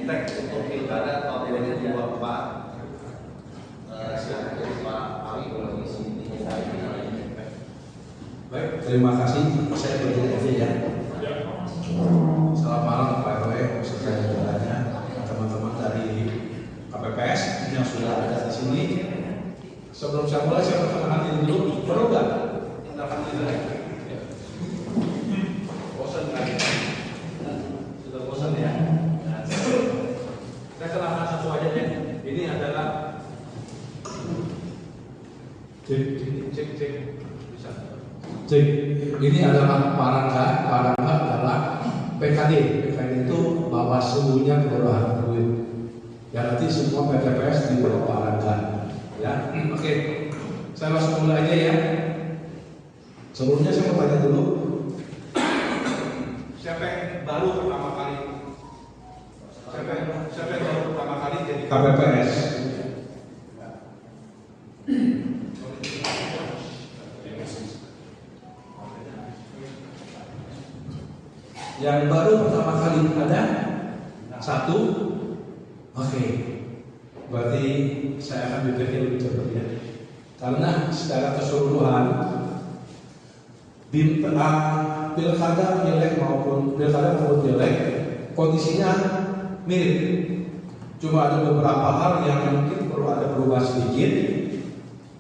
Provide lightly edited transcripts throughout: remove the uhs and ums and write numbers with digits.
teks untuk pilkada tahun 2024. Silakan Pak Ali kalau di sini. Baik, terima kasih. Saya berdiri aja ya. Selamat malam Pak RW, beserta jajarannya, teman-teman dari KPPS yang sudah ada di sini. Sebelum saya mulai, saya perkenalkan diri dulu. Perlu nggak? Perkenalkan diri. Bosan kan? Sudah bosan ya? Saya kenalkan satu aja deh. Ini adalah cek. Cek. Ini adalah Parangga adalah PKD itu Bawaslu-nya Kelurahan Pluit. Ya nanti semua PTPS di bawah Parangga. Ya, oke. Saya langsung mulai aja ya. Sebelumnya saya mau tanya dulu. Siapa yang baru pertama kali? Siapa yang baru pertama kali jadi KPPS? Yang baru pertama kali ada satu, oke. Berarti saya akan berpikir lebih cepat ya. Karena secara keseluruhan pilkada pileg maupun pileg kondisinya mirip. Cuma ada beberapa hal yang mungkin perlu ada perubahan sedikit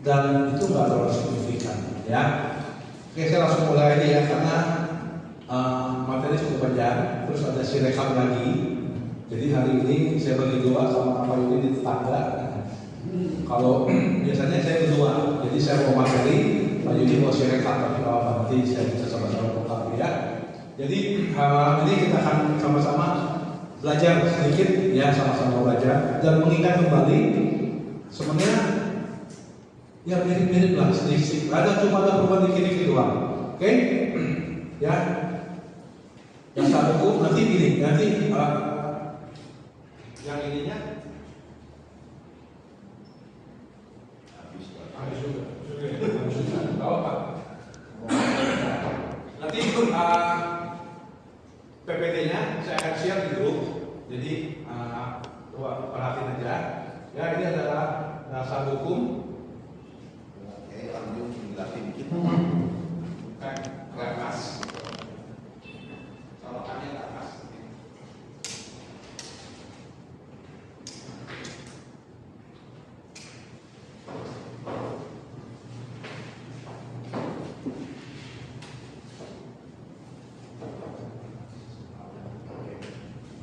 dan itu nggak terlalu signifikan ya. Oke, saya langsung mulai aja ya karena materi cukup panjang, terus ada si rekap lagi. Jadi hari ini saya bagi dua sama Pak Yudi di tetangga. Kalau biasanya saya berdua, jadi saya mau materi, Pak Yudi mau si rekap, tapi kalau nanti saya bisa sama-sama rekap ya. Jadi malam ini kita akan sama-sama belajar sedikit ya, sama-sama belajar dan mengingat kembali sebenarnya ya mirip-mirip lah sedikit. Cuma ada perubahan dikit-dikit doang. Oke? Ya. Yang satu nanti gini, nanti yang ininya habis sudah. Bawa Pak. Nanti PPT-nya saya akan share di grup. Jadi perhatiin aja. Ya ini adalah dasar hukum. Oke, lanjut jelasin dikit. Kertas.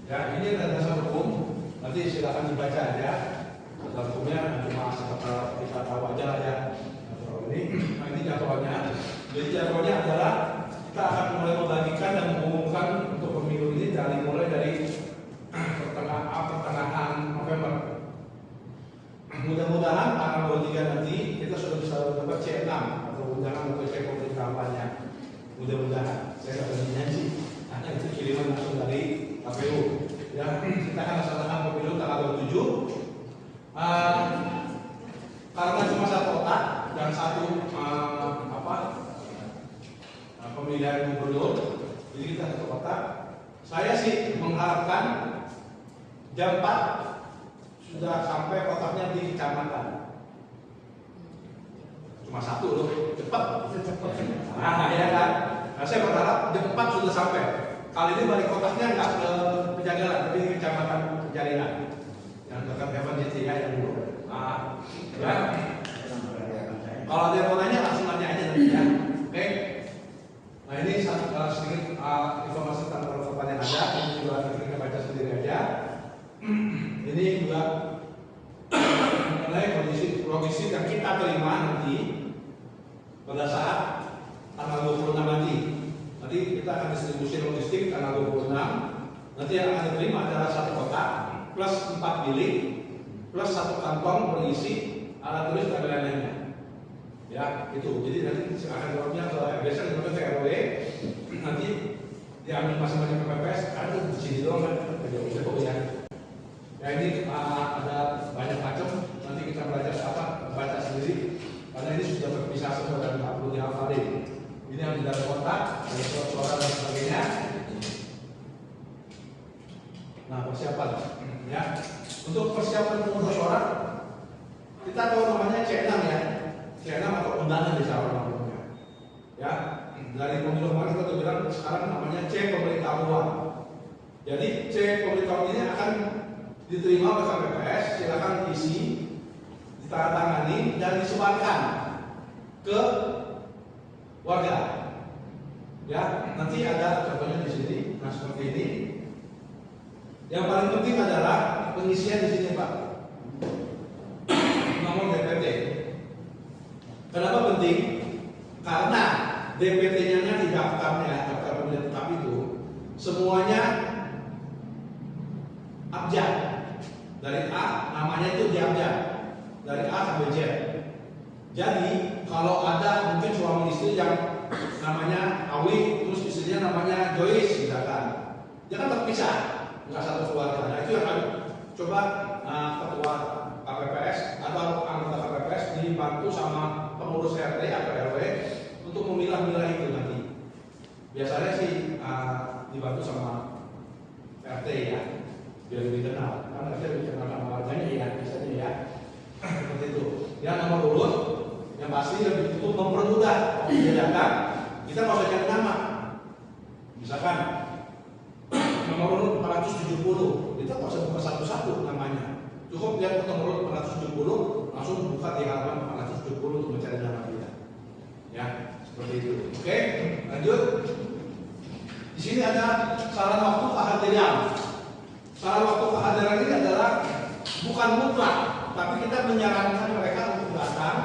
Ya, ini adalah dasar hukum. Nanti silakan dibaca aja. Dasar hukumnya cuma sekedar kita tahu aja lah ya. Ini jadwalnya. Jadi jadwalnya adalah kita akan mulai membagikan dan mengumumkan untuk pemilu ini mulai dari pertengahan November. Mudah-mudahan tanggal 23 nanti kita sudah bisa dapat C6 atau undangan untuk cek pemerintah kampanye. Mudah-mudahan. Saya nggak berani janji. Hanya itu kiriman langsung dari KPU. Ya, kita akan laksanakan pemilu tanggal 27. Karena cuma satu kotak dan satu pemilihan gubernur, jadi kita satu kotak. Saya sih mengharapkan jam 4 sudah sampai kotaknya di kecamatan. Cuma satu loh, cepat. Nah, ya kan. Nah, saya berharap jam 4 sudah sampai. Kali ini balik kotaknya nggak ke Pejagalan, tapi ke kecamatan Penjaringan. Yang dekat Evan JTI yang dulu. Nah, ya. Kalau ada yang mau nanya langsung nanya aja nanti ya. Oke. Nah ini sedikit informasi tentang perlengkapan yang ada. Ini juga kita baca sendiri aja. Ini juga mengenai kondisi logistik yang kita terima nanti pada saat tanggal 26 nanti. Nanti kita akan distribusi logistik tanggal 26. Nanti yang akan diterima adalah satu kotak plus 4 bilik plus satu kantong berisi alat tulis dan lain-lainnya. Ya, itu. Jadi nanti akan jawabnya ke biasa dilakukan ke RW. Nanti diambil masing-masing PPS. Ada di sini doang kan? Jauh-jauh ya. Ya ini ada banyak macam. Nanti kita belajar baca sendiri. Karena ini sudah terpisah semua dan tak perlu dihafalin. Ini yang di dalam kotak, ada suara dan sebagainya. Nah, persiapan ya. Untuk persiapan pemungutan suara kita tahu namanya C6 ya. C6 atau undangan di cara namanya. Ya, dari pemilu kemarin kita udah bilang sekarang namanya C pemberitahuan. Jadi C pemberitahuan ini akan diterima oleh KPPS, silakan isi, ditandatangani dan disebarkan ke warga. Ya, nanti ada contohnya di sini. Nah, seperti ini. Yang paling penting adalah pengisian di sini, Pak. Nomor DPT. Kenapa penting? Karena DPT-nya di daftarnya, daftar pemilih tetap itu semuanya abjad. Dari A, namanya itu diabjad. Dari A sampai Z. Jadi, kalau ada mungkin suami istri yang namanya Awi, terus istrinya namanya Joyce, misalkan, dia kan terpisah, nggak satu keluarga. Nah, itu yang kami coba ketua KPPS atau anggota KPPS dibantu sama pengurus RT atau RW untuk memilah-milah itu nanti. Biasanya sih dibantu sama RT ya, biar lebih kenal. Karena RT lebih kenal sama warganya ya, biasanya ya. Seperti itu. Ya, nomor urut yang pasti lebih untuk mempermudah membedakan. Kita nggak usah cari nama. Misalkan nomor urut 470, kita nggak usah buka satu-satu namanya. Cukup lihat nomor urut 470, langsung buka di halaman 470 untuk mencari nama kita. Ya, seperti itu. Oke, lanjut. Di sini ada saran waktu kehadiran. Saran waktu kehadiran ini adalah bukan mutlak, tapi kita menyarankan mereka untuk datang.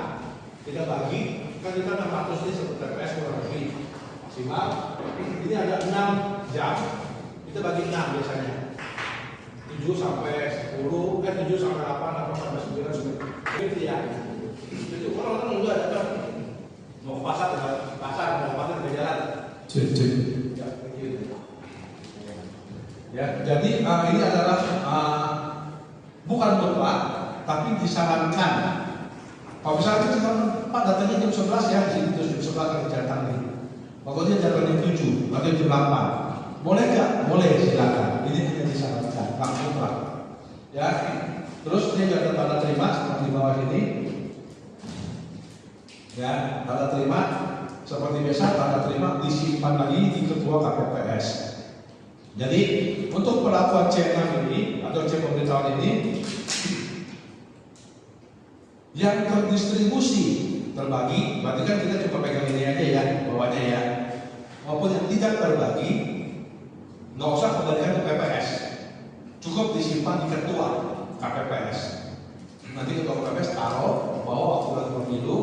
Kita bagi, kan kita 600 ini satu TPS kurang lebih maksimal. Ini ada 6 jam, kita bagi 6 biasanya. 7 sampai 10, 7 sampai 8, 8 sampai 9 sampai gitu ya. Jadi orang-orang udah datang mau ke pasar, mau ke pasar ke jalan. Ya, jadi ini adalah bukan mutlak, tapi disarankan. Kalau misalnya kita Pak datangnya jam 11 ya, di sini jam 11 lagi datang nih. Kalau dia datang jam 7 atau jam 8, boleh nggak? Boleh, silakan. Ini hanya disarankan, nggak mutlak. Ya, terus dia ada tanda terima seperti di bawah ini. Ya, tanda terima seperti biasa, tanda terima disimpan lagi di ketua KPPS. Jadi untuk perlakuan C6 ini atau C pemberitahuan ini yang terdistribusi terbagi, berarti kan kita cuma pegang ini aja ya, bawahnya ya. Maupun yang tidak terbagi, nggak usah kembalikan ke PPS, cukup disimpan di ketua KPPS. Nanti ketua KPPS taruh bahwa waktu pemilu,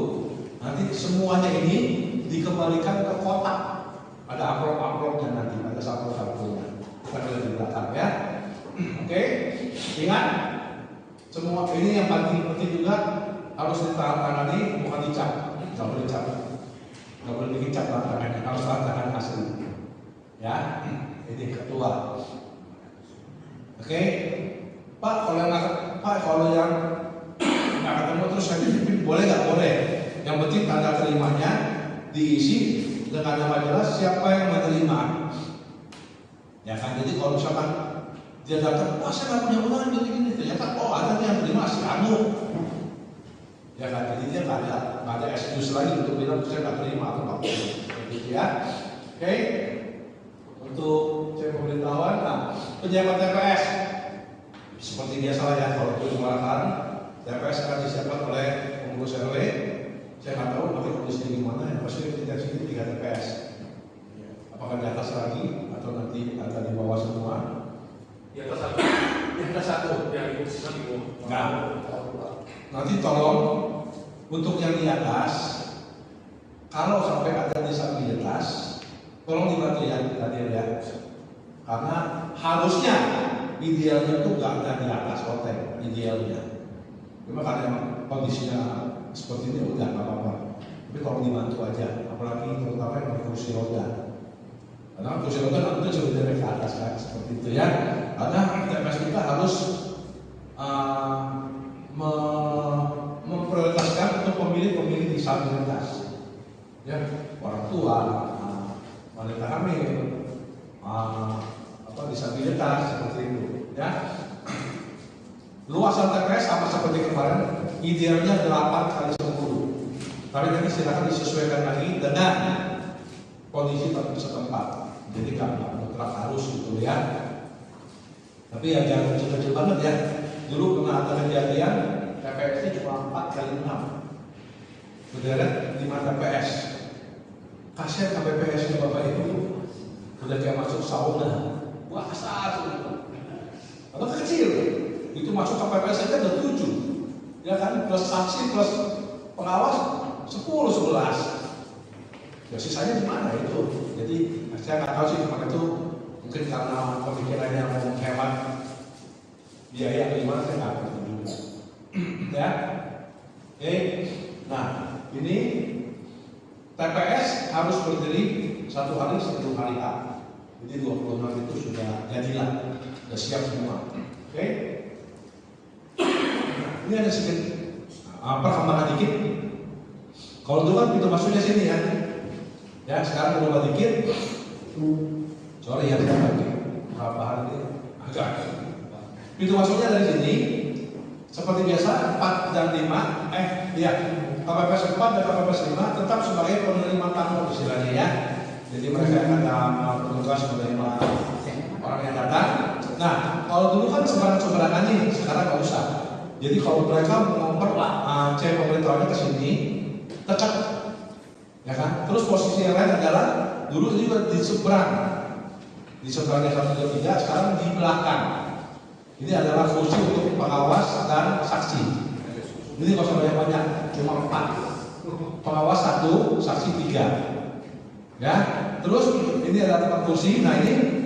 nanti semuanya ini dikembalikan ke kotak. Ada amplop-amplopnya nanti, ada sampul-sampulnya. Bukan di belakang ya. Oke, ingat semua ini yang paling penting juga harus ditandatangani, bukan dicap, nggak boleh dicap, nggak boleh bikin cap tangannya, harus tangan asli. Ya, ini ketua. Oke, Pak, kalau yang nggak ketemu terus saya pimpin, boleh nggak? Boleh. Yang penting tanda terimanya diisi dengan nama jelas siapa yang menerima. Ya kan, jadi kalau misalkan dia datang, saya nggak punya undangan gini-gini, ternyata ada nih yang terima si Anu. Ya kan, jadi dia nggak ada excuse lagi untuk bilang saya nggak terima atau nggak boleh, gitu ya. Oke, untuk cek pemberitahuan, penjabat TPS seperti biasa lah ya, kalau itu Semarang, TPS akan disiapkan oleh pengurus RW. Saya nggak tahu nanti kondisinya gimana, yang pasti kita sini 3 TPS. Apakah di atas lagi atau nanti ada di bawah semua? Di atas satu. Di atas satu. Ya, ibu sisa ibu. Nah, nanti tolong untuk yang di atas, kalau sampai ada disabilitas, tolong dibantu ya tadi ya. Karena harusnya idealnya itu nggak ada di atas hotel, idealnya. Cuma karena kondisinya seperti ini udah nggak apa-apa. Tapi kalau dibantu aja, apalagi terutama yang kursi roda. Karena kursi roda nanti sudah dari ke atas kan, seperti itu ya. Karena TPS kita harus memprioritaskan untuk pemilih-pemilih disabilitas, ya, orang tua, wanita hamil, disabilitas seperti itu. Ya. Luasan TPS sama seperti kemarin, idealnya 8 kali 10. Tapi nanti silakan disesuaikan lagi dengan kondisi setempat. Jadi nggak mutlak harus gitu ya. Tapi ya jangan kecil-kecil banget ya. Dulu pernah ada kejadian TPS-nya cuma 4 kali 6. Berderet 5 TPS. Kasihan KPPS-nya Bapak Ibu udah kayak masuk sauna. Wah, kasar tuh. Atau kecil. Itu masuk KPPS aja udah 7. Ya kan, plus saksi plus pengawas 10 11. Ya sisanya gimana itu? Jadi saya nggak tahu sih kemarin itu mungkin karena pemikirannya mau menghemat biaya gimana saya nggak ngerti juga. Ya, oke. Nah ini TPS harus berdiri 1 hari sebelum hari H. Jadi 26 itu sudah jadilah, sudah siap semua. Oke. Ini ada sedikit perkembangan dikit. Kalau dulu kan pintu masuknya sini ya. Ya sekarang berubah dikit. Sorry ya saya lagi berapa hari ini agak. Pintu masuknya dari sini. Seperti biasa 4 dan 5. Iya. KPPS 4 dan KPPS 5 tetap sebagai penerima tamu istilahnya ya. Jadi mereka ada petugas menerima orang yang datang. Nah kalau dulu kan sembarangan nih, sekarang nggak usah. Jadi kalau mereka mengoper cek pemberitahuannya ke sini, tekan, ya kan? Terus posisi yang lain adalah dulu juga di seberangnya 1, 2, 3, sekarang di belakang. Ini adalah kursi untuk pengawas dan saksi. Ini nggak usah banyak-banyak, cuma 4. Pengawas 1, saksi 3. Ya, terus ini ada tempat kursi. Nah ini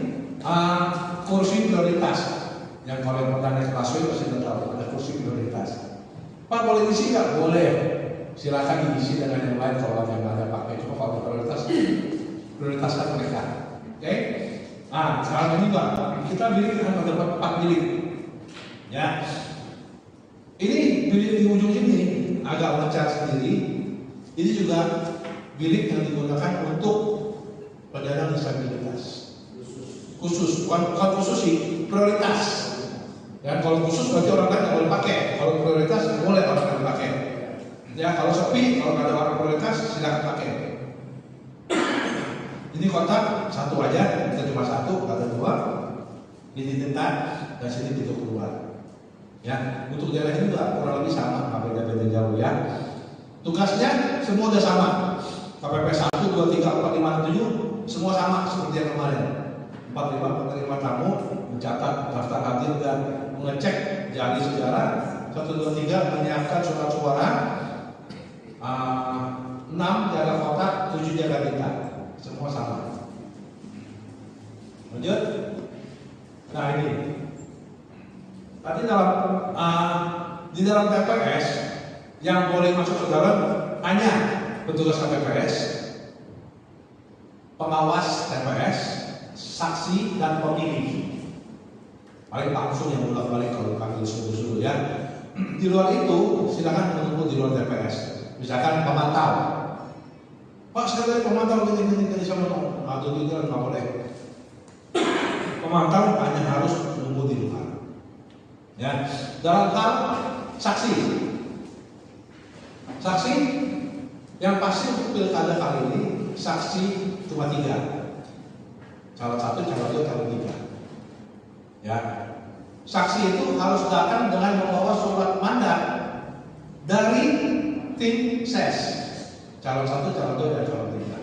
kursi prioritas. Yang kalau yang pernah naik busway pasti tahu ada kursi prioritas. Pak boleh diisi nggak? Boleh. Silakan diisi dengan yang lain kalau ada yang ada pakai. Cuma kalau prioritaskan mereka. Oke? Nah sekarang ini Pak, kita bilik akan terdapat 4 bilik. Ya. Ini bilik di ujung ini agak mencar sendiri. Ini juga bilik yang digunakan untuk penyandang disabilitas. Khusus, bukan khusus sih, prioritas. Ya, kalau khusus berarti orang lain nggak boleh pakai. Kalau prioritas boleh orang lain pakai. Ya, kalau sepi, kalau nggak ada orang prioritas silakan pakai. Ini kotak 1 aja, kita cuma 1, ada 2. Ini tinta dan sini pintu keluar. Ya, untuk daerah ini juga kurang lebih sama, nggak beda-beda jauh ya. Tugasnya semua udah sama. KPPS 1, 2, 3, 4, 5, 7 semua sama seperti yang kemarin. 45 penerima tamu mencatat daftar hadir dan mengecek jari sejarah. 1, 2, 3 menyiapkan surat suara. 6 jaga kotak, 7 jaga tinta. Semua sama. Lanjut. Nah ini. Tadi di dalam TPS yang boleh masuk ke dalam hanya petugas KPPS, pengawas TPS, saksi dan pemilih. Paling langsung yang bolak-balik kalau panggil suruh-suruh ya. Di luar itu silakan menunggu di luar TPS. Misalkan pemantau. Pak saya dari pemantau gini sama dong. Atau itu nggak boleh. Pemantau hanya harus menunggu di luar. Ya. Dalam hal saksi. Saksi yang pasti untuk pilkada kali ini saksi cuma 3. Calon 1, calon 2, calon 3. Ya. Saksi itu harus datang dengan membawa surat mandat dari tim ses. Calon 1, calon 2, dan calon 3.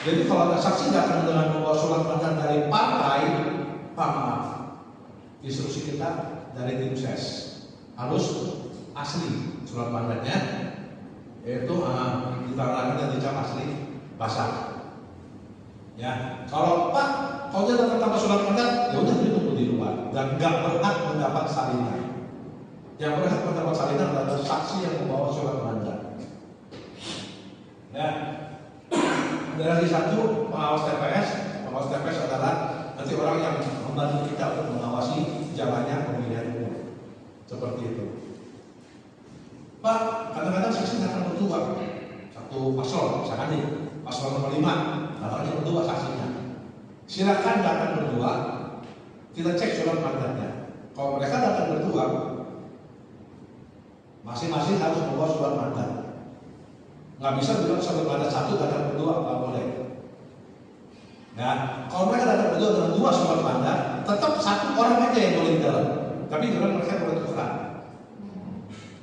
Jadi kalau ada saksi datang dengan membawa surat mandat dari partai, Pak maaf, instruksi kita dari tim ses harus asli surat mandatnya, yaitu ditaruh dan dicap asli basah. Ya, kalau Pak, kalau dia datang tanpa surat mandat, ya udah ditunggu di luar dan nggak berhak mendapat salinan. Yang berhak mendapat salinan adalah saksi yang membawa surat mandat. Ya, dari 1 pengawas TPS adalah nanti orang yang membantu kita untuk mengawasi jalannya pemilihan umum. Seperti itu. Pak, kadang-kadang saksi datang berdua. Satu paslon, misalkan nih, paslon nomor 5, datangnya berdua saksinya. Silakan datang berdua, kita cek surat mandatnya. Kalau mereka datang berdua, masing-masing harus membawa surat mandat. Nggak bisa bilang surat mandat satu datang berdua, nggak boleh. Nah, kalau mereka datang berdua dengan 2 surat mandat, tetap 1 orang aja yang boleh di dalam. Tapi jangan mereka boleh tukeran.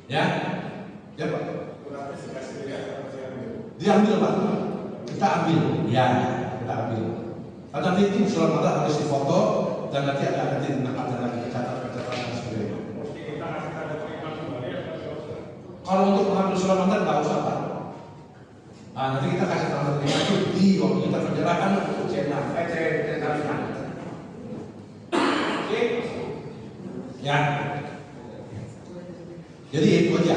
Ya, ya Pak. Diambil Pak. Kita ambil. Ya, kita ambil. Karena nanti itu surat mandat harus difoto dan nanti ada lagi catatan dan sebagainya. Kalau untuk mengambil surat mandat nggak usah Pak. Nah, nanti kita kasih tanda terima itu di waktu kita penyerahan C6, C5. Oke? Ya. Jadi itu aja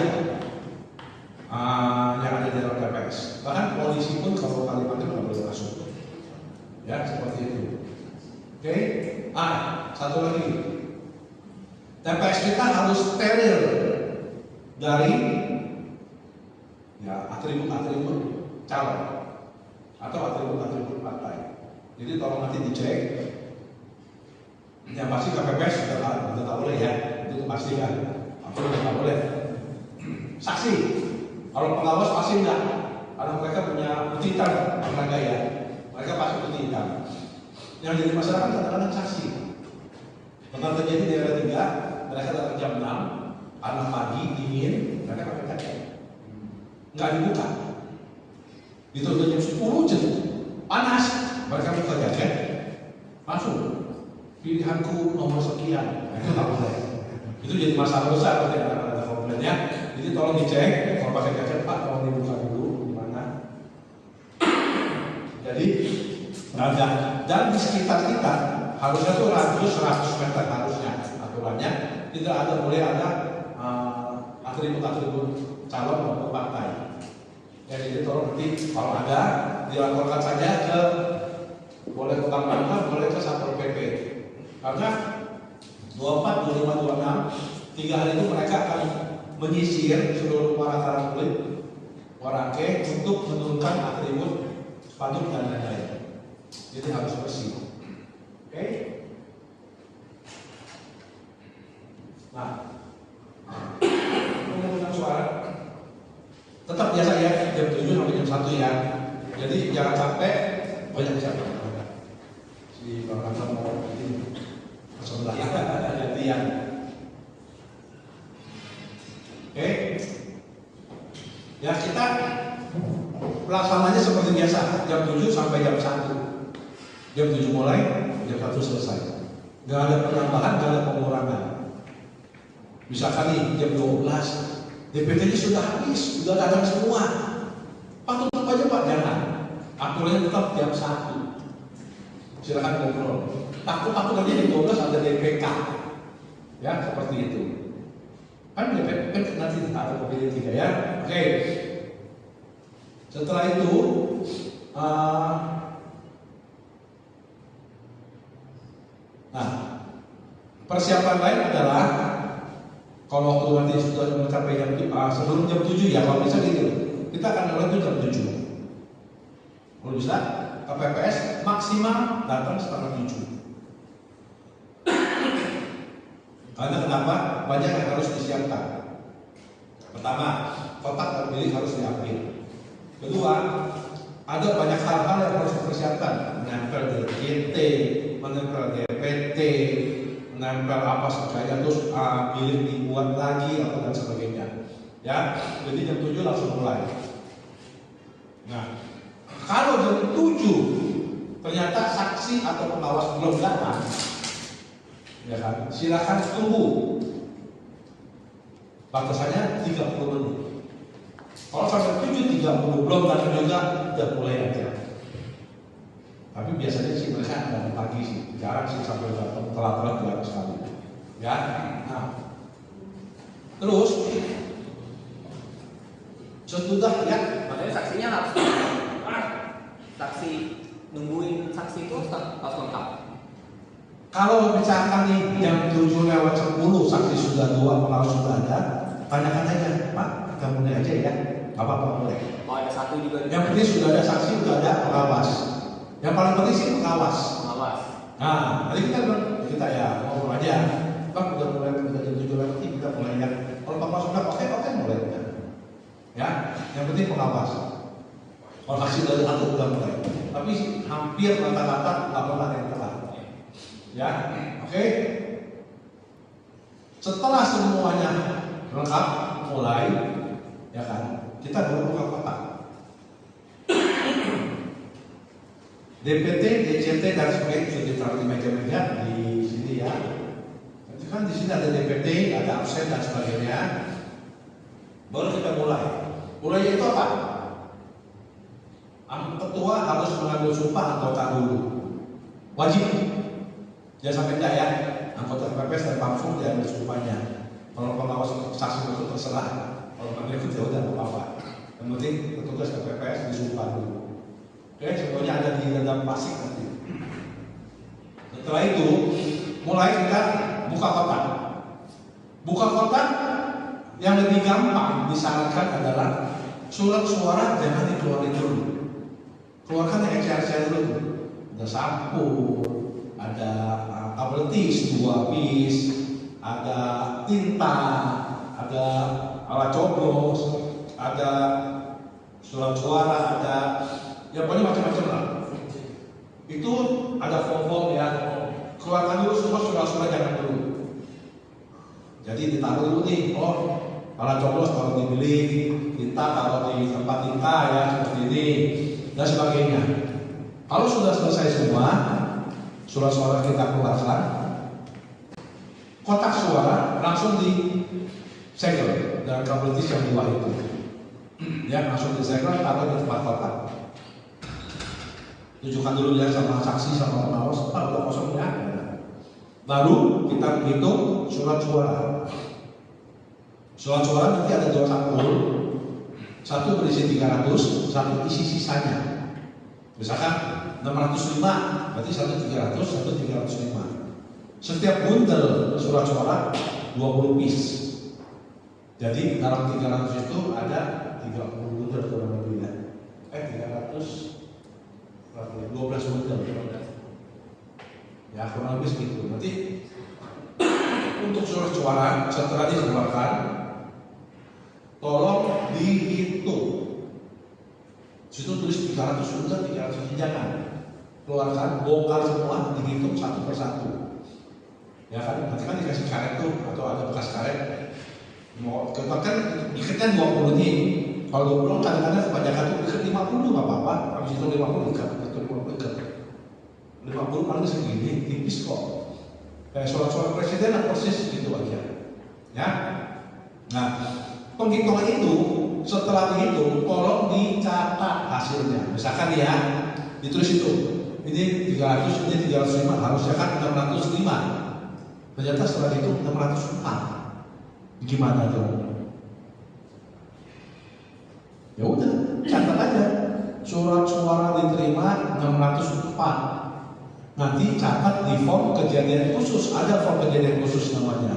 yang ada di dalam TPS. Bahkan polisi pun kalau Kalimantan nggak boleh masuk. Ya, seperti itu. Oke? Satu lagi. TPS kita harus steril dari ya atribut-atribut calon atau atribut-atribut partai. Jadi tolong nanti dicek. Yang pasti KPPS sudah tak boleh ya, itu pasti kan. Apa nggak boleh? Saksi, kalau pengawas pasti enggak, karena mereka punya putih hitam warna gaya, mereka pasti putih hitam. Yang jadi masyarakat kadang-kadang saksi. Pernah terjadi di daerah 3, mereka datang jam 6, panas pagi, dingin, mereka pakai jaket, nggak dibuka. Ditutup jam 10 jam, panas, mereka buka jaket, masuk. Pilihanku nomor sekian, itu nggak boleh. Itu jadi masalah besar kalau ada komplainnya. Jadi tolong dicek, kalau pakai jaket Pak, tolong dibuka dulu di mana. Jadi dan di sekitar kita harusnya tuh radius 100 meter harusnya aturannya tidak ada boleh ada atribut-atribut calon maupun partai. Jadi tolong nanti kalau ada dilaporkan saja ke boleh ke Bank Bangka, boleh ke Satpol PP. Karena 24, 25, 26 3 hari itu mereka akan menyisir seluruh muara karang kulit, Muarake untuk menurunkan atribut spanduk dan lain-lain. Jadi harus bersih. Oke? Nah, pemungutan suara tetap biasa ya, jam 7 sampai jam 1 ya. Jadi jangan sampai banyak siapa. Si Bang Ramsa mau ini sebelah gantian. Oke? Ya kita pelaksananya seperti biasa, jam 7 sampai jam 1. Jam 7 mulai, jam 1 selesai. Gak ada penambahan, gak ada pengurangan. Misalkan nih jam 12, DPT-nya sudah habis, sudah datang semua. Pak tutup aja Pak, jangan. Aturannya tetap jam 1. Silakan ngobrol. Takut nanti di 12 ada DPK. Ya, seperti itu. Kan DPK nanti ada pemilih 3 ya. Oke. Setelah itu persiapan lain adalah kalau waktu nanti sudah mencapai jam sebelum jam 7 ya, kalau bisa gitu. Kita akan mulai itu jam 7. Kalau bisa, KPPS maksimal datang setengah 7. Karena kenapa? Banyak yang harus disiapkan. Pertama, kotak pemilih harus diambil. Kedua, ada banyak hal-hal yang harus dipersiapkan, menempel DJT, menempel DPT, menempel apa saja, terus bilik dibuat lagi atau dan sebagainya. Ya, jadi jam 7 langsung mulai. Nah, kalau jam 7 ternyata saksi atau pengawas belum datang, ya kan, silakan tunggu. Batasannya 30 menit. Kalau sampai 7.30 belum datang juga, udah mulai aja. Tapi biasanya sih mereka datang pagi sih, jarang sih sampai datang telat-telat jarang sekali. Ya, nah, terus sesudah ya, makanya saksinya harus saksi nungguin saksi itu harus lengkap. Kalau misalkan nih jam 7 lewat 10 saksi sudah 2, pengawas sudah ada, tanyakan aja, Pak, kita mulai aja ya, apa-apa boleh. Mau ada satu juga. Yang penting sudah ada saksi, sudah ada pengawas. Yang paling penting sih pengawas. Pengawas. Nah, tadi kita ya ngobrol aja, Pak udah yang penting pengawas. Masih dari satu udah mulai, tapi hampir rata-rata laporan yang telat. Ya, oke. Setelah semuanya lengkap, mulai, ya kan, kita baru buka kotak. DPT, DCT dan sebagainya sudah ditaruh di meja-meja di sini ya. Nanti kan di sini ada DPT, ada absen dan sebagainya. Baru kita mulai. Mulai itu apa? Ketua harus mengambil sumpah anggota dulu. Wajib. Jangan sampai enggak ya. Anggota KPPS dan Pamsum diambil sumpahnya. Kalau pengawas saksi itu terserah. Kalau nggak ikut ya udah nggak apa-apa. Yang penting petugas KPPS disumpah dulu. Oke, semuanya ada di dalam plastik nanti. Setelah itu, mulai kita buka kotak. Buka kotak yang lebih gampang disarankan adalah surat suara jangan dikeluarin dulu. Keluarkan yang ecer-ecer dulu. Ada sampul, ada kabel tis 2 piece, ada tinta, ada alat coblos, ada surat suara, ada ya pokoknya macam-macam lah. Itu ada form-form ya. Keluarkan dulu semua surat-surat jangan dulu. Jadi ditaruh dulu nih, alat coblos taruh di bilik, tinta taruh di tempat tinta ya seperti ini dan sebagainya. Kalau sudah selesai semua, surat suara kita keluarkan, kotak suara langsung disegel dengan kabel tis yang 2 itu. Ya langsung disegel taruh di tempat kotak. Tunjukkan dulu ya sama saksi sama pengawas, udah kosong ya. Baru kita hitung surat suara. Surat suara nanti ada 2 sampul, satu berisi 300, satu isi sisanya. Misalkan 605, berarti satu 300, satu 305. Setiap bundel surat suara 20 piece. Jadi dalam 300 itu ada 30 bundel kurang lebih ya. 300 12 bundel. Ya kurang lebih segitu. Nanti untuk surat suara setelah dikeluarkan, tolong dihitung. Situ tulis 300 bundel, 300 jangan. Keluarkan, bongkar semua, dihitung satu persatu. Ya kan, nanti kan dikasih karet tuh atau ada bekas karet. Mau kita kan ikatkan 20 nih. Kalau 20 kadang-kadang kebanyakan tuh ikat 50 nggak apa-apa. Habis itu 50 ikat, itu 50 ikat. 50 paling segini, tipis kok. Kayak surat-surat presiden persis gitu aja. Ya. Nah, penghitungan itu setelah dihitung, tolong dicatat hasilnya. Misalkan ya, ditulis itu. Ini 300, ini 305, harusnya kan 605. Ternyata setelah itu 604. Gimana dong? Ya udah, catat aja. Surat suara diterima 604. Nanti catat di form kejadian khusus, ada form kejadian khusus namanya.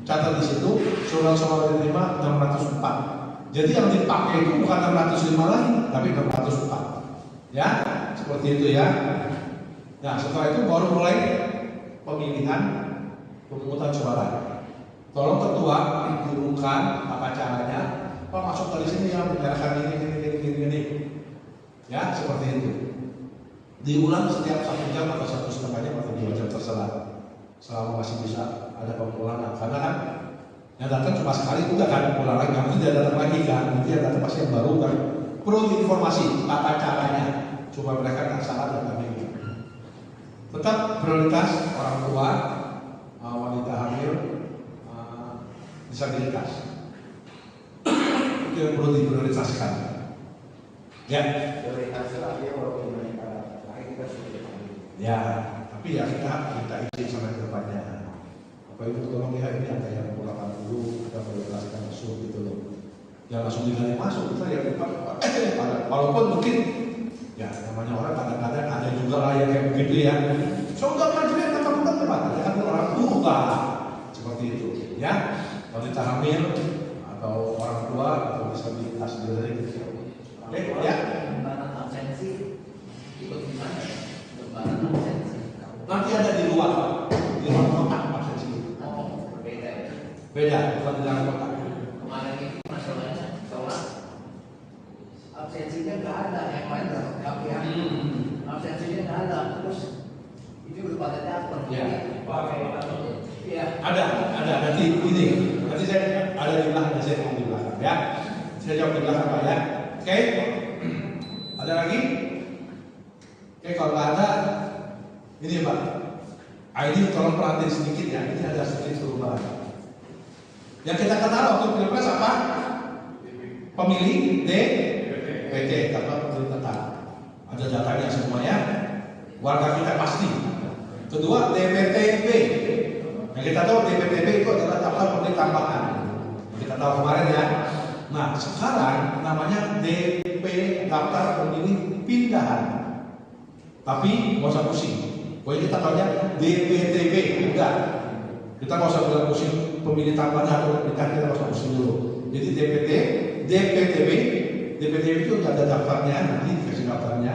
Catat di situ surat suara diterima 604. Jadi yang dipakai itu bukan 605 lagi, tapi 604. Ya, seperti itu ya. Nah, setelah itu baru mulai pemilihan pemungutan suara. Tolong ketua diturunkan apa caranya. Pak masuk dari sini ya, menyerahkan ini. Ya, seperti itu. Diulang setiap 1 jam atau 1,5 jam atau 2 jam terserah. Selama masih bisa ada pengulangan. Karena kan yang datang cuma sekali udah kan pulang lagi, nanti dia datang lagi kan, nanti yang datang pasti yang baru kan. Perlu informasi tata caranya supaya mereka nggak salah dan kami. Tetap prioritas orang tua, wanita hamil, disabilitas. Itu yang perlu diprioritaskan. Ya. Prioritas terakhir walaupun mereka kita sudah. Ya, tapi ya kita izin sampai ke depannya. Apa itu tolong lihat ini ada yang 80, kita prioritaskan masuk gitu loh. Yang langsung digali masuk kita yang depan. Walaupun mungkin ya namanya orang kadang-kadang ada juga lah yang kayak begitu ya. Sudah prajurit kata-kata teman, ada kan orang tua seperti itu. Ya, wanita hamil atau orang tua atau disabilitas diri gitu. Oke, ya. Lembaran absensi itu gimana? Lembaran absensi. Nanti ada di luar kotak absensi. Oh, berbeda ya. Beda, bukan di dalam kotak. Kemarin itu masalahnya sholat Ya. Iya. Ada nanti ini. Nanti saya ada di belakang, saya mau di belakang ya. Saya jawab di belakang Pak ya. Oke. Ada lagi? Oke, kalau nggak ada, ini Pak. Ini tolong perhatiin sedikit ya. Ini ada sedikit perubahan. Yang kita kenal waktu pilpres apa? Pemilih DPT atau pemilih tetap. Ada datanya semuanya. Warga kita pasti. Kedua DPTB. Yang kita tahu DPTB itu adalah daftar pemilih tambahan. Kita tahu kemarin ya. Nah sekarang namanya DP daftar pemilih pindahan. Tapi nggak usah pusing. Pokoknya kita tahunya DPTB enggak. Kita nggak usah bilang pusing pemilih tambahan atau pindahan, kita nggak usah pusing dulu. Jadi DPTB itu ada daftarnya, nanti dikasih daftarnya.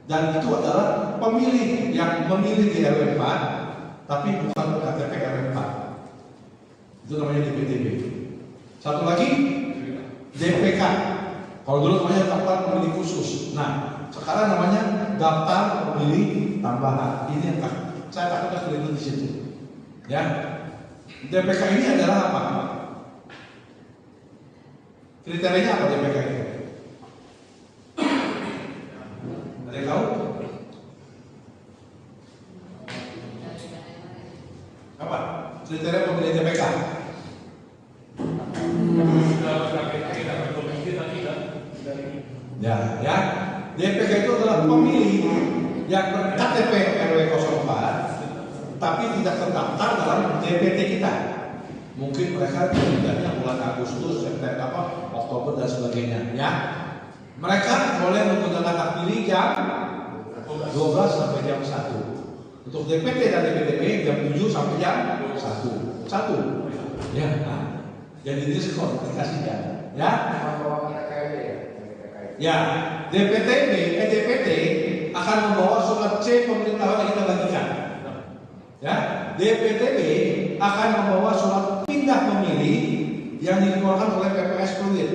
Dan itu adalah pemilih yang memilih di RW 4 tapi bukan KTP RW 4. Itu namanya DPTB. Satu lagi DPK. Kalau dulu namanya daftar pemilih khusus. Nah, sekarang namanya daftar pemilih tambahan. Ini yang saya takutnya keliru di situ. Ya. DPK ini adalah apa? Kriterianya apa DPK ini? Ada yang tahu? Apa? Kriteria pemilih DPK? Ya. DPK itu adalah pemilih yang berKTP RW 04 tapi tidak terdaftar dalam DPT kita. Mungkin mereka pindahnya bulan Agustus, September, Oktober dan sebagainya. Ya, mereka boleh menggunakan hak pilih jam 12 sampai jam 1. Untuk DPT dan DPTB jam 7 sampai jam 1. Ya, jadi diskualifikasikan. Ya. Ya, DPT akan membawa surat C pemberitahuan yang kita bagikan. Ya, DPTB akan membawa surat pindah pemilih yang dikeluarkan oleh PPS Fluid,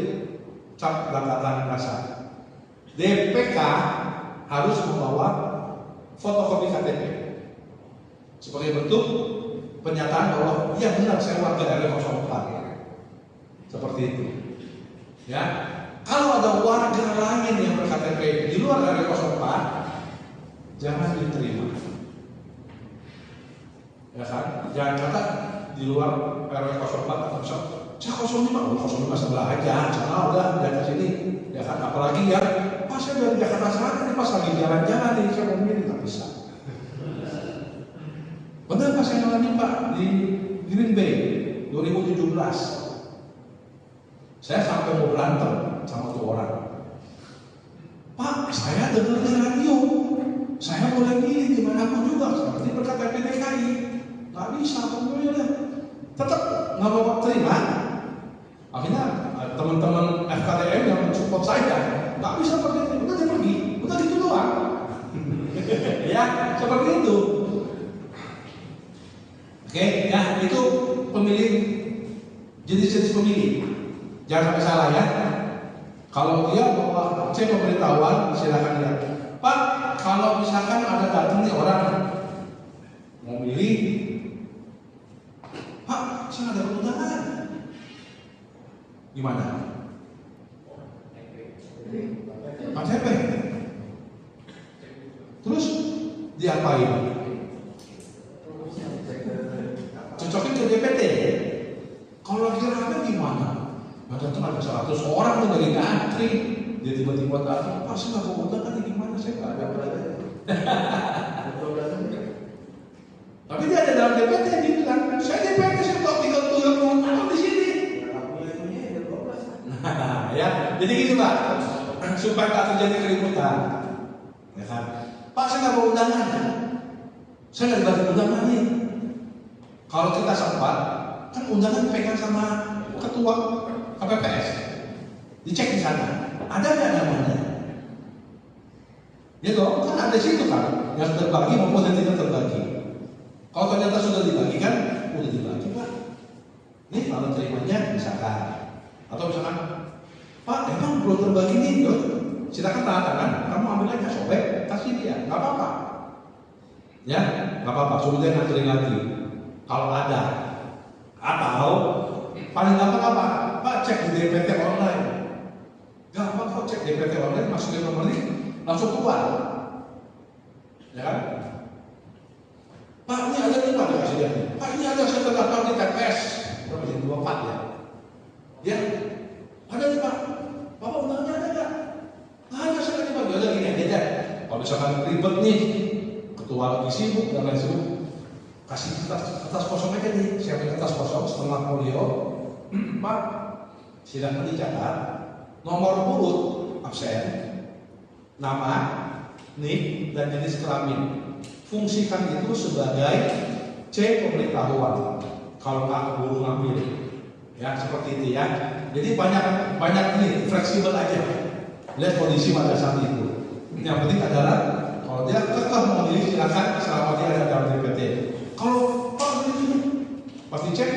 cap pelanggaran rasa. DPK harus membawa fotokopi KTP sebagai bentuk pernyataan bahwa iya benar saya warga RW 04. Seperti itu. Ya. Kalau ada warga lain yang berKTP di luar RW 04, jangan diterima. Ya kan? Jangan kata di luar RW 04 atau misal saya 05 sebelah aja, sana udah di atas ini. Ya kan? Apalagi ya, pas saya dari Jakarta Selatan, pas lagi jalan-jalan nih saya mau milih nggak bisa. Benar pas saya ngalamin Pak di Green Bay 2017. Saya sampai mau berantem sama tuh orang. Pak, saya dengar di radio, saya boleh milih dimanapun juga, seperti berKTP DKI. Nggak bisa, pemilih tetap nggak mau terima. Akhirnya teman-teman FKDM yang mensupport saya nggak bisa pergi, udah dia pergi, udah gitu doang. Ya, seperti itu. Oke, ya itu pemilih, jenis-jenis pemilih. Jangan sampai salah ya. Kalau dia bawa C pemberitahuan, silakan lihat. Pak, kalau misalkan ada datang nih orang mau milih, Pak, saya ada keundangan. Gimana? KTP. Terus diapain? Cocokin ke DPT. Kalau lagi rame gimana? Datang ada 100 orang tuh dari ngantri, dia tiba-tiba datang, Pak saya nggak mau undangan nih gimana? Saya nggak ada berada. Tapi dia ada dalam DPT dia bilang, saya DPT saya tahu 30 tahun di sini. Nah, ya, jadi gitu Pak, supaya tak terjadi keributan, ya kan? Pak saya nggak mau undangan, saya nggak dibagi undangan nih. Kalau kita sempat, kan undangan pegang sama ketua KPPS, dicek di sana, ada nggak namanya? Ya dong, kan ada situ kan, yang terbagi maupun yang tidak terbagi. Kalau ternyata sudah dibagikan, udah dibagi Pak. Nih kalau terimanya misalkan, atau misalkan, Pak emang belum terbagi nih, yuk, silakan tanda tangan, kamu ambil aja sobek, kasih dia, nggak apa-apa. Ya, nggak apa-apa, kemudian nganterin lagi kalau ada. Atau paling gampang apa? Pak, cek di DPT online. Gampang kok, cek DPT online, masukin nomor ini langsung keluar, ya kan? Pak, ini ada nih Pak, dikasih dia. Pak, ini ada saya terdaftar di TPS. Berapa jadi 24 ya? Ya, ada nih Pak. Bapak undangannya ada nggak? Nggak ada, saya lagi Pak. Yaudah gini aja deh. Kalau misalkan ribet nih, ketua lagi sibuk dan lain sibuk, kasih kertas kosong aja nih. Siapin kertas kosong setengah folio. Pak, silakan dicatat nomor urut absen, nama, nik, dan jenis kelamin. Fungsikan itu sebagai C pemberitahuan. Kalau nggak keburu ngambil, ya seperti itu ya. Jadi banyak ini fleksibel aja. Lihat kondisi pada saat itu. Yang penting adalah kalau dia kekeh memilih silakan selama dia ada dalam DPT. Kalau Pak ini pasti cek,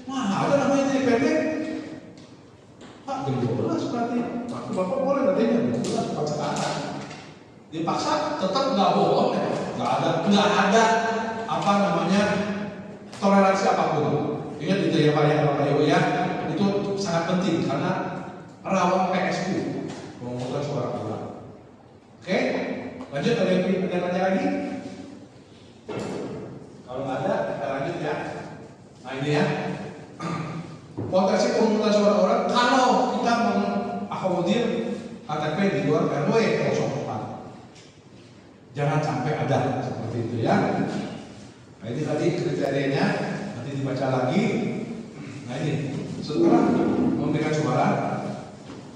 wah ada namanya DPT. Pak jam 12 berarti. Bapak boleh nanti jam 12 Pak sekarang. Dipaksa tetap nggak bohong, nggak ada apa namanya toleransi apapun. Ingat itu ya Pak ya, Bapak Ibu ya, itu sangat penting karena rawan PSU pemungutan suara ulang. Oke, lanjut ada yang tanya lagi? Kalau nggak ada, kita lanjut ya. Nah ini ya, potensi pemungutan suara orang kalau kita mengakomodir KTP di luar RW 04. Jangan sampai ada seperti itu ya. Nah ini tadi kriterianya, nanti dibaca lagi. Nah ini setelah memberikan suara,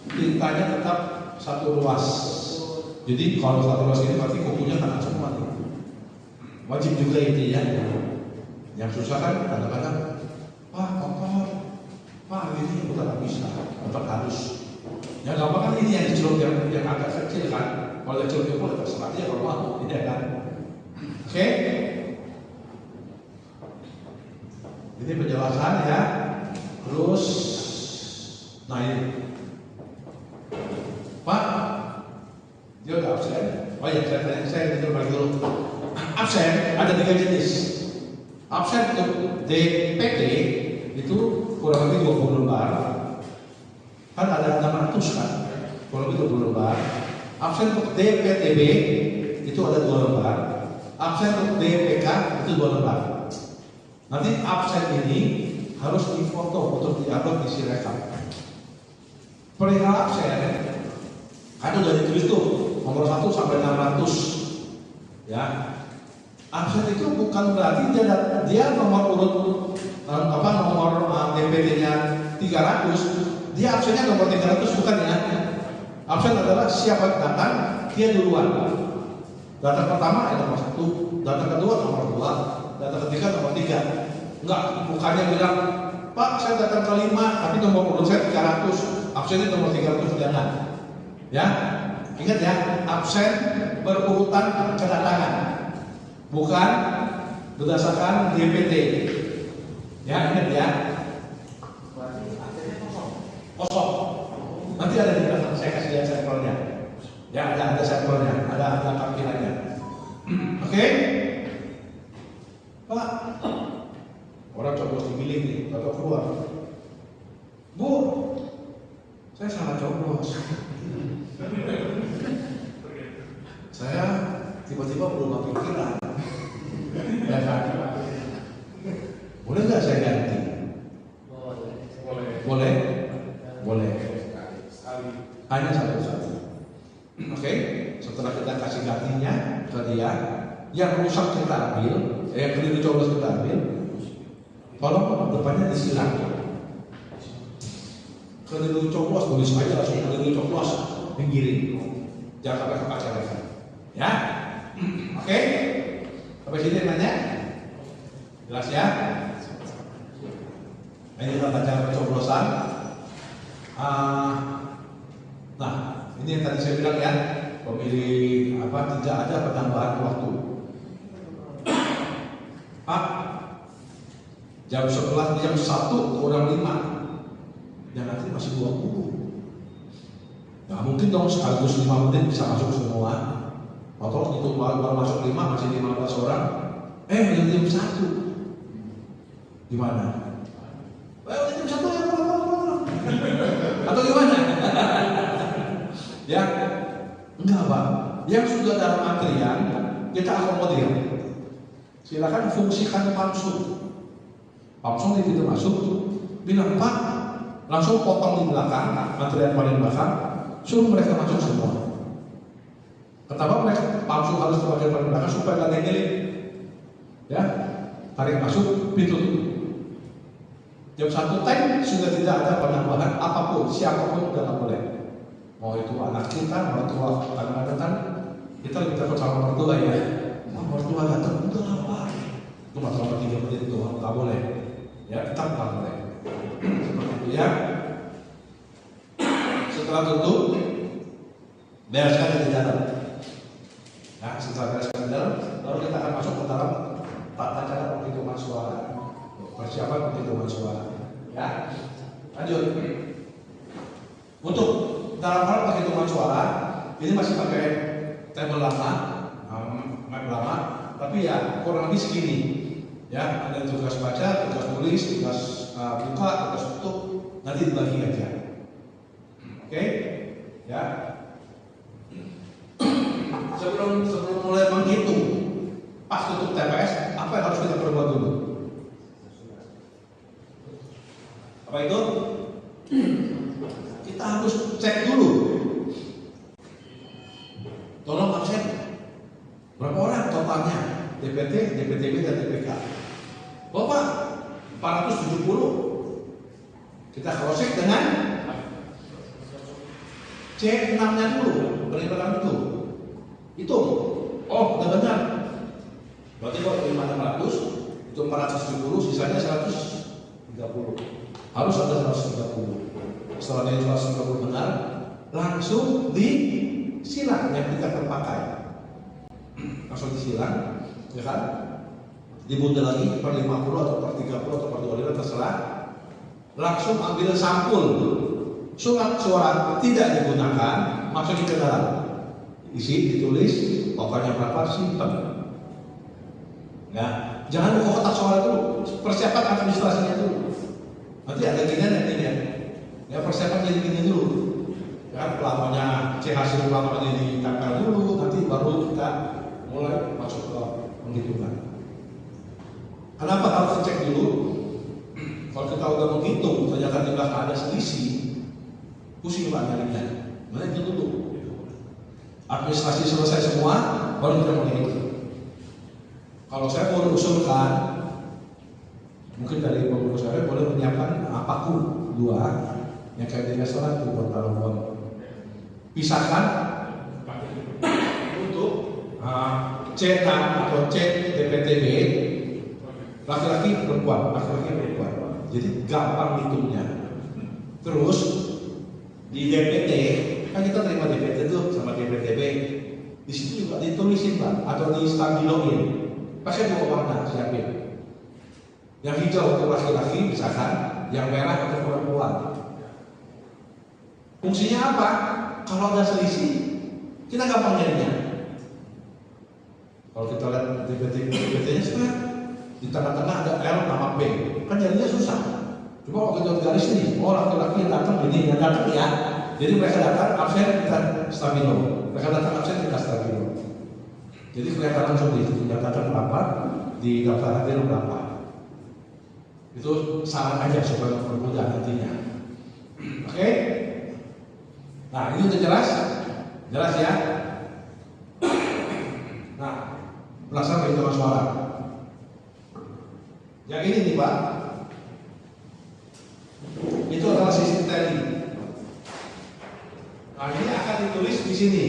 tintanya tetap satu ruas. Jadi kalau satu ruas ini berarti kukunya kena semua nih. Wajib juga itu ya. Yang susah kan kadang-kadang, Pak kotor, Pak ini bukan bisa, tetap harus. Ya gampang kan ini yang dicelup yang agak kecil kan. Kalau kecil itu boleh terserah dia kalau mau, tidak kan? Oke? Ini penjelasan ya. Terus, nah ini, Pak, dia udah absen. Oh ya, saya berbagi dulu. Absen ada 3 jenis. Absen untuk DPT itu kurang lebih 20 lembar. Kan ada 600 kan? Kurang lebih 20 lembar. Absen untuk DPTB itu ada 2 lembar. Absen untuk DPK itu 2 lembar. Nanti absen ini harus difoto untuk diupload di Sirekap. Perihal absen, kan udah ditulis tuh nomor 1 sampai 600. Ya, absen itu bukan berarti dia nomor urut nomor DPT-nya 300. Dia absennya nomor 300 bukan ya. Absen adalah siapa datang, dia duluan. Data pertama nomor 1, data kedua nomor 2, data ketiga nomor 3. Enggak, bukannya bilang, Pak saya datang ke 5, tapi nomor urut saya 300, absennya nomor 300, jangan. Ya, ingat ya, absen berurutan kedatangan, bukan berdasarkan DPT. Ya, ingat ya. Kosong. Nanti ada di belakang, saya kasih lihat sampelnya. Ya, ada sampelnya, ada tampilannya. Oke? Pak, orang coblos dipilih nih, atau keluar. Bu, saya salah coblos. Saya tiba-tiba berubah pikiran. Ya kan? Boleh nggak saya ganti? Boleh. Boleh. Hanya satu-satu. Oke, setelah kita kasih gantinya ke dia, yang rusak kita ambil, yang keliru coblos kita ambil, tolong depannya disilang. Keliru coblos tulis aja langsung keliru coblos, pinggirin, jangan sampai kebaca lagi. Ya, oke. Sampai sini nanya, jelas ya? Ini tata cara pencoblosan. Nah, ini yang tadi saya bilang ya, pemilih tidak ada penambahan waktu. Pak, jam 11, jam 1 kurang 5, dan nanti masih 20. Nah mungkin dong sekaligus 5 menit bisa masuk semua. Atau itu baru masuk 5 masih 15 orang, Udah jam 1. Gimana? Udah jam 1 ya, atau gimana? Ya, enggak Pak. Yang sudah dalam antrian kita akomodir. Silakan fungsikan pamsung. Pamsung di pintu masuk, bilang Pak, langsung potong di belakang, antrian paling belakang, suruh mereka masuk semua. Kenapa mereka pamsung harus ke bagian paling belakang supaya nggak ngelip? Ya, tarik masuk, pintu tutup. Jam 1 time sudah tidak ada penambahan apapun, siapapun sudah nggak boleh. Mau itu anak kita, mertua, kadang-kadang kan kita lebih takut sama mertua ya. Mertua datang, udah apa? Itu masalah 3 menit itu nggak boleh. Ya, tetap nggak boleh. Seperti itu ya. Setelah tutup, bereskan di dalam. Nah, setelah bereskan di dalam, lalu kita akan masuk ke dalam tata cara penghitungan suara. Persiapan penghitungan suara. Ya, lanjut. Untuk dalam hal penghitungan suara, ini masih pakai tabel lama, map lama, tapi ya kurang lebih segini. Ya, ada tugas baca, tugas tulis, tugas buka, tugas tutup, nanti dibagi aja. Oke? Ya. Sebelum mulai menghitung pas tutup TPS, apa yang harus kita perbuat dulu? Apa itu? Kita harus cek dulu. Tolong absen. Berapa orang totalnya? DPT, DPTB, dan DPK. Bapak, 470. Kita cross check dengan C6-nya dulu, perimbangan itu. Hitung. Oh, udah benar. Berarti kalau terima 600, itu 470, sisanya 130. Harus ada 130. Setelah dari 130 benar, langsung disilang yang tidak terpakai. Langsung disilang, ya kan? Dibundel lagi per 50 atau per 30 atau per 25 terserah. Langsung ambil sampul surat suara tidak digunakan, masukin ke dalam. Isi, ditulis, totalnya berapa, simpan. Ya, jangan buka kotak suara dulu, persiapan administrasinya dulu. Nanti ada ginian. Ya persiapan jadi gini dulu. Ya, pelamonnya, hasil pelamonnya ditangkal dulu, nanti baru kita mulai masuk ke penghitungan. Kenapa harus cek dulu? Kalau kita udah menghitung, ternyata di belakang ada selisih, pusing Pak nyarinya. Mana itu dulu? Administrasi selesai semua, baru kita menghitung. Kalau saya mau usulkan, mungkin dari pengurus saya boleh menyiapkan paku 2 yang kayak di restoran itu buat taruhan. Pisahkan untuk C6 atau C DPTB laki-laki perempuan. Jadi gampang hitungnya. Terus di DPT kan kita terima DPT itu sama DPTB. Di situ juga ditulisin Pak atau di stabiloin. Pakai 2 warna siapin. Yang hijau untuk laki-laki misalkan, yang merah untuk perempuan. Fungsinya apa? Kalau ada selisih, kita gampang nyarinya. Kalau kita lihat DPT-nya sebenarnya di tengah-tengah ada L nama B, kan nyarinya susah. Cuma kalau kita garis ini, oh laki-laki yang datang ini, yang datang ya. Jadi mereka datang absen kita stabilo, mereka datang absen kita stabilo. Jadi kelihatan langsung di situ, datang berapa, di daftar hadir berapa. Itu saran aja supaya mempermudah nantinya. Oke? Nah, ini udah jelas? Jelas ya? Nah, pelaksanaan penghitungan suara. Yang ini nih Pak, itu adalah sistem tally. Nah, ini akan ditulis di sini.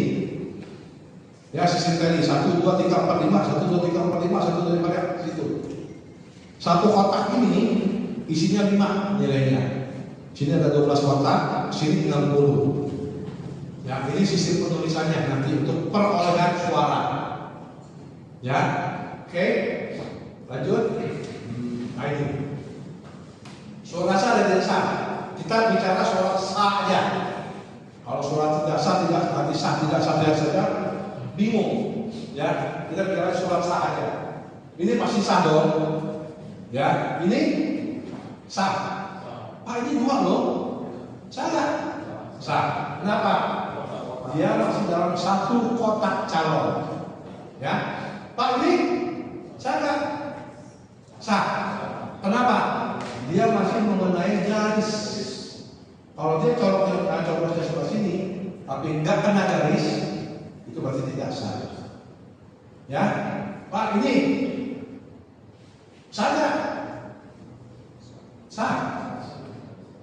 Ya, sistem tally 1, 2, 3, 4, 5, 1, 2, 3, 4, 5, 1, 2, 3, 4, 5, ya, situ. Satu kotak ini isinya 5 nilainya. Sini ada 12 kotak, sini 60. Ya, ini sistem penulisannya nanti untuk perolehan suara. Ya, oke, lanjut. Nah ini, suara sah dan tidak sah. Kita bicara suara sah aja. Kalau suara tidak sah, tidak sah saja, bingung. Ya, kita bicara suara sah aja. Ini pasti sah dong. Ya, ini sah. Pak ini 2 loh. Sah nggak? Sah. Kenapa? Dia masih dalam satu kotak calon. Ya, Pak ini sah nggak? Sah. Kenapa? Dia masih mengenai garis. Kalau dia coblosnya sebelah sini, tapi nggak kena garis, itu berarti tidak sah. Ya, Pak ini sah nggak? Sah.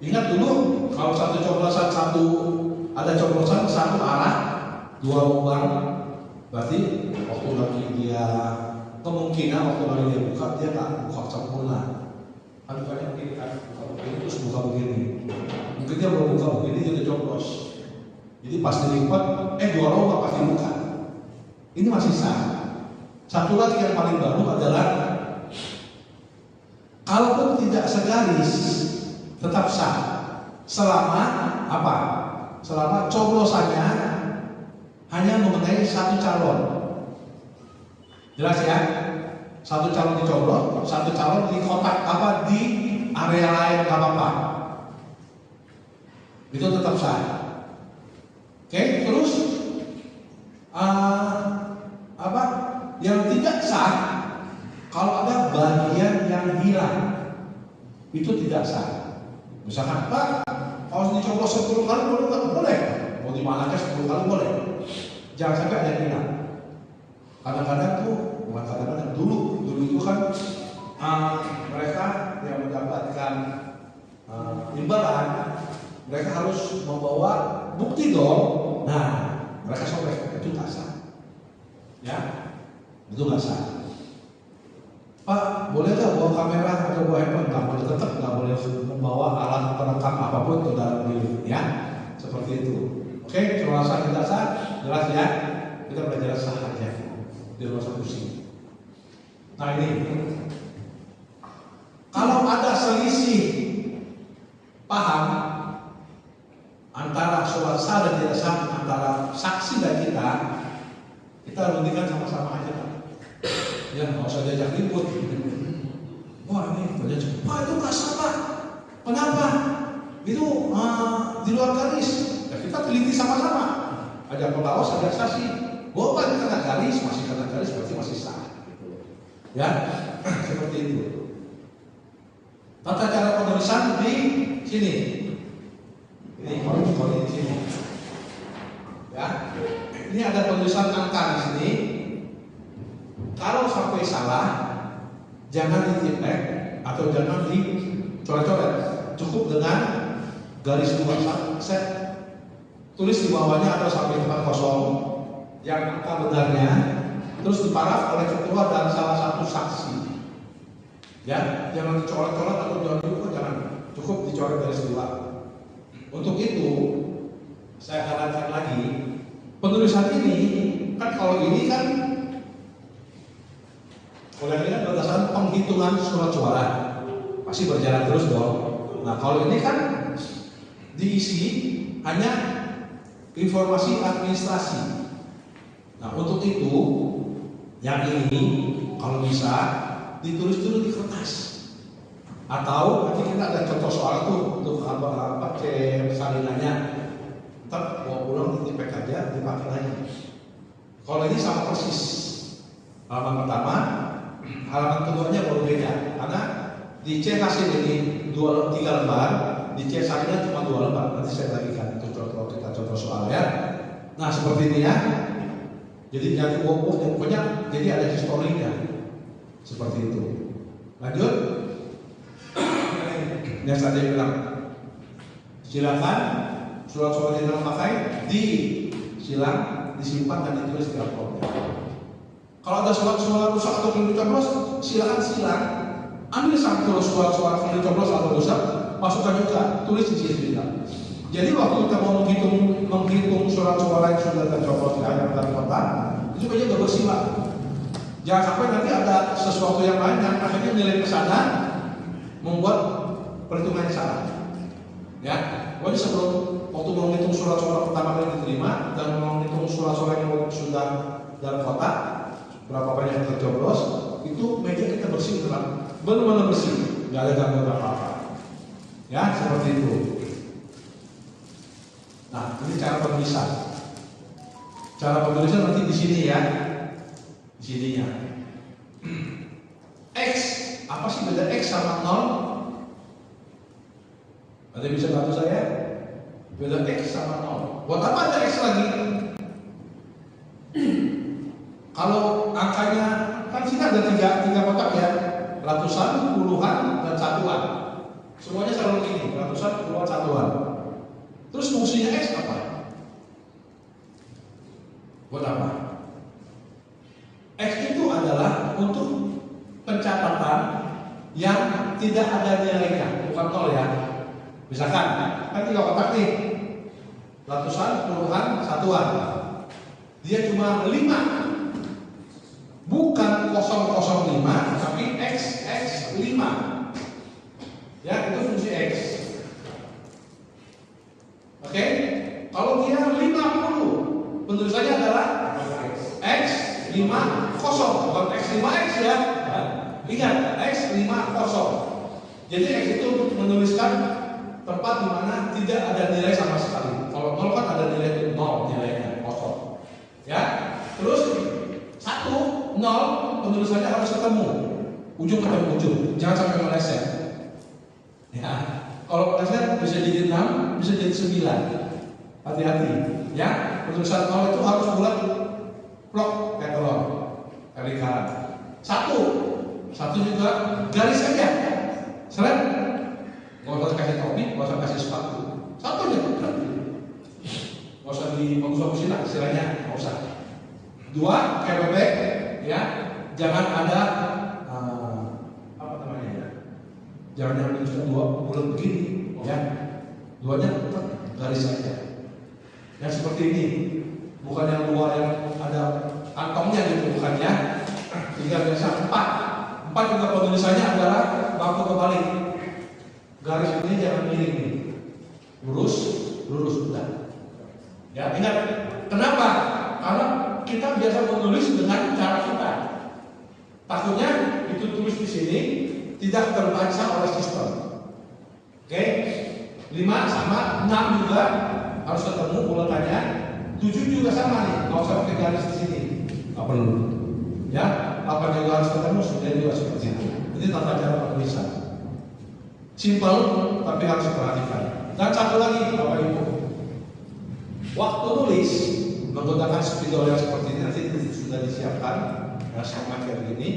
Ingat dulu, kalau satu coblosan ada coblosan satu arah, 2 lubang, berarti waktu lagi dia kemungkinan waktu lagi dia buka dia tak buka sempurna. Kan bukannya begini kan, buka begini terus buka begini. Mungkin dia belum buka begini dia udah coblos. Jadi pas dilipat, 2 lubang pasti buka. Ini masih sah. Satu lagi yang paling baru adalah kalaupun tidak segaris tetap sah selama apa? Selama coblosannya hanya mengenai satu calon. Jelas ya? Satu calon dicoblos, satu calon di kotak apa di area lain nggak apa-apa. Itu tetap sah. Oke, terus apa? Yang tidak sah kalau ada bagian yang hilang itu tidak sah. Misalkan Pak, kalau dicoblos 10 kali boleh nggak? Boleh. Mau dimana aja 10 kali boleh. Jangan sampai ada yang hilang. Kadang-kadang tuh, bukan kadang-kadang dulu itu kan mereka yang mendapatkan imbalan, mereka harus membawa bukti dong. Nah, mereka sobek itu tak sah. Ya, itu nggak sah. Pak, boleh nggak bawa kamera atau bawa handphone? Nggak boleh, tetap nggak boleh membawa alat perekam apapun ke dalam bilik, ya, seperti itu. Oke, kalau sah tidak sah, jelas ya. Kita belajar sah aja, di luar pusing. Nah ini, kalau ada selisih paham antara sholat sah dan tidak sah, antara saksi dan kita hentikan sama-sama aja, Pak. Ya, nggak usah diajak ribut. Wah ini banyak. Pak itu nggak sah, Pak. Kenapa? Itu di luar garis. Ya, kita teliti sama-sama. Ada pengawas, ada saksi. Oh, Pak itu kena garis, masih kena garis berarti masih sah. Ya, seperti itu. Tata cara penulisan di sini. Ini kalau di sini. Ya, ini ada penulisan angka di sini. Kalau sampai salah, jangan dititek atau jangan dicoret-coret. Cukup dengan garis 2 set, tulis di bawahnya atau sampai tempat kosong yang angka benarnya, terus diparaf oleh ketua dan salah satu saksi. Ya, jangan dicoret-coret atau jangan, cukup dicoret garis 2. Untuk itu, saya katakan lagi, penulisan ini kan kalau ini kan oleh ini kan berdasarkan penghitungan surat suara pasti berjalan terus dong. Nah kalau ini kan diisi hanya informasi administrasi. Nah untuk itu yang ini kalau bisa ditulis dulu di kertas atau nanti kita ada contoh soal tuh untuk apa salinannya, ntar bawa pulang ditipek aja dipakai lagi. Kalau ini sama persis halaman pertama. Halaman keduanya baru beda karena di C hasil ini 3 lembar, di C salinan cuma 2 lembar. Nanti saya bagikan itu contoh kita contoh soal ya. Nah seperti ini ya. Jadi jangan dibohong dan pokoknya jadi ada historinya seperti itu. Lanjut. Yang saya bilang silakan surat-surat yang pakai disimpan dan ditulis di amplopnya. Kalau ada surat-surat rusak atau belum dicoblos, silakan ambil satu surat-surat yang dicoblos atau rusak, masukkan juga, tulis di sini. Jadi waktu kita mau menghitung surat-surat yang sudah tercoblos di hadapan dari kota, itu aja udah bersih, Pak. Jangan sampai nanti ada sesuatu yang lain yang akhirnya nilai ke sana membuat perhitungannya salah. Ya, pokoknya sebelum waktu mau menghitung surat-surat pertama kali diterima dan mau menghitung surat-surat yang sudah dalam kotak berapa banyak yang tercoblos, itu meja kita bersih benar-benar bersih, nggak ada gangguan apa-apa. Ya, seperti itu. Nah, ini cara penulisan. Cara penulisan nanti di sini ya, di sininya. X, apa sih beda X sama 0? Ada yang bisa bantu saya? Beda X sama 0. Buat apa ada X lagi? Kalau angkanya kan sini ada tiga kotak ya, ratusan, puluhan, dan satuan. Semuanya selalu ini, ratusan, puluhan, satuan. Terus fungsinya X apa? Buat apa? X itu adalah untuk pencatatan yang tidak ada nilainya, bukan 0 ya. Misalkan, kan 3 kotak nih, ratusan, puluhan, satuan. Dia cuma 5. Bukan 005, tapi X 5. Ya, itu fungsi X. Oke? Kalau dia 50, penulisannya adalah X 50, bukan X 5X ya. Ingat, X 50. Jadi X itu untuk menuliskan tempat di mana tidak ada nilai sama sekali. Kalau 0 kan ada nilai itu 0 nilainya, kosong. Ya. Terus 1, 0 penulisannya harus ketemu, ujung ketemu ujung, jangan sampai meleset. Ya, kalau meleset bisa jadi 6, bisa jadi 9. Hati-hati, ya. Penulisan 0 itu harus bulat, blok kayak telur, kali kanan. 1 juga garis saja, seret. Nggak usah kasih topi, nggak usah kasih sepatu. 1 aja, nggak usah dibagus-bagusin lah istilahnya, nggak usah. 2 kayak bebek, ya, jangan ada apa namanya ya, jangan menuliskan 2 bulat begini, ya, 2-nya tetap garis saja. Yang seperti ini, bukan yang 2 yang ada kantongnya gitu, bukan ya. 3 biasa 4 juga penulisannya adalah baku kebalik. Garis ini jangan miring nih, lurus udah. Ya, ingat kenapa? Karena kita biasa menulis dengan cara kita. Takutnya itu tulis di sini tidak terbaca oleh sistem. Oke? 5 sama 6 juga harus ketemu bulatannya. 7 juga sama nih, nggak usah pakai garis di sini. Nggak perlu. Ya, 8 juga harus ketemu, 9 juga seperti itu. Ini tata cara penulisan. Simple, tapi harus diperhatikan. Dan satu lagi, Bapak Ibu, waktu nulis menggunakan spidol yang seperti ini nanti sudah disiapkan ya, sama kayak begini,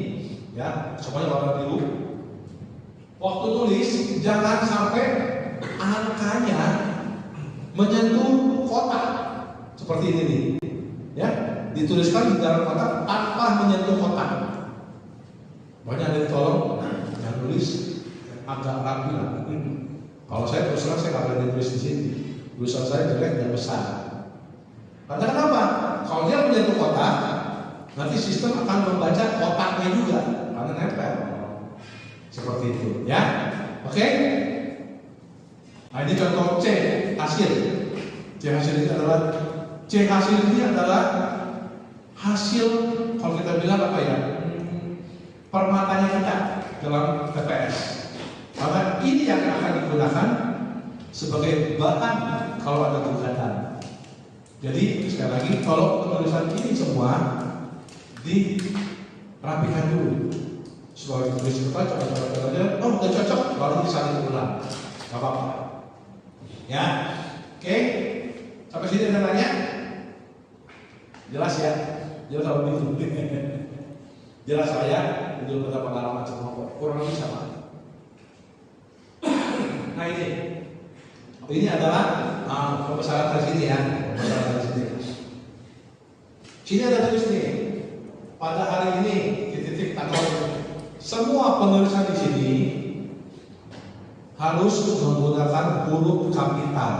ya, semuanya warna biru. Waktu nulis jangan sampai angkanya menyentuh kotak seperti ini nih, ya, dituliskan di dalam kotak tanpa menyentuh kotak. Banyak yang tolong yang nulis agak rapi lah. Kalau saya terus terang saya nggak berani tulis di sini, tulisan saya jelek dan besar. Karena kenapa? Kalau dia menyentuh kotak, nanti sistem akan membaca kotaknya juga karena nempel. Seperti itu, ya. Oke? Nah, ini contoh C hasil. C hasil ini adalah hasil, kalau kita bilang apa ya? Permatanya kita dalam TPS. Karena ini yang akan digunakan sebagai bahan kalau ada gugatan. Jadi sekali lagi, kalau penulisan ini semua dirapikan dulu. Sebagai tulis kita coba aja, oh udah cocok, baru disalin ulang. Gak apa-apa. Ya, oke. Sampai sini ada nanya? Jelas ya? Jelas kalau begitu. Jelas saya, itu udah pengalaman semua kok. Kurang lebih sama. Nah ini adalah pembesaran dari sini ya, pembesaran dari sini. Sini ada tulis nih. Pada hari ini titik tanggal semua penulisan di sini harus menggunakan huruf kapital.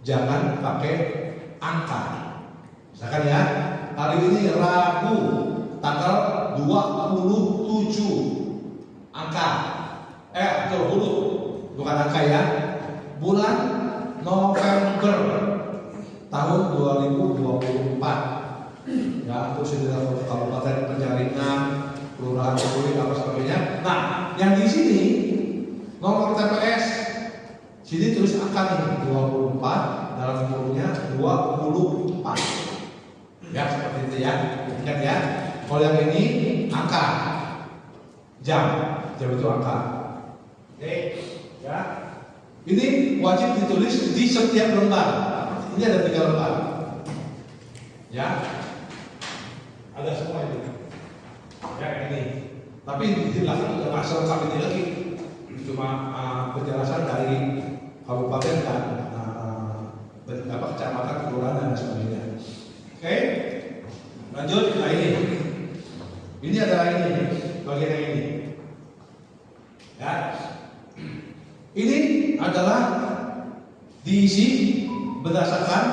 Jangan pakai angka. Misalkan ya, hari ini Rabu tanggal 27 angka. Betul huruf, bukan angka ya. Bulan November tahun 2024. Ya, untuk Kabupaten Penjaringan kelurahan Kulit apa sebagainya. Nah, yang di sini nomor TPS sini tulis angka nih 24 dalam kurungnya 24. Ya seperti itu ya, ingat ya. Kalau yang ini angka jam itu angka. Oke, ya. Ini wajib ditulis di setiap lembar. Ini ada 3 lembar. Ya, ada semua ini. Ya ini. Tapi di belakang udah masuk selengkap ini lagi. Cuma penjelasan dari kabupaten dan kecamatan, kelurahan dan sebagainya. Oke, lanjut. Nah ini adalah ini bagian yang ini. Ya, ini adalah diisi berdasarkan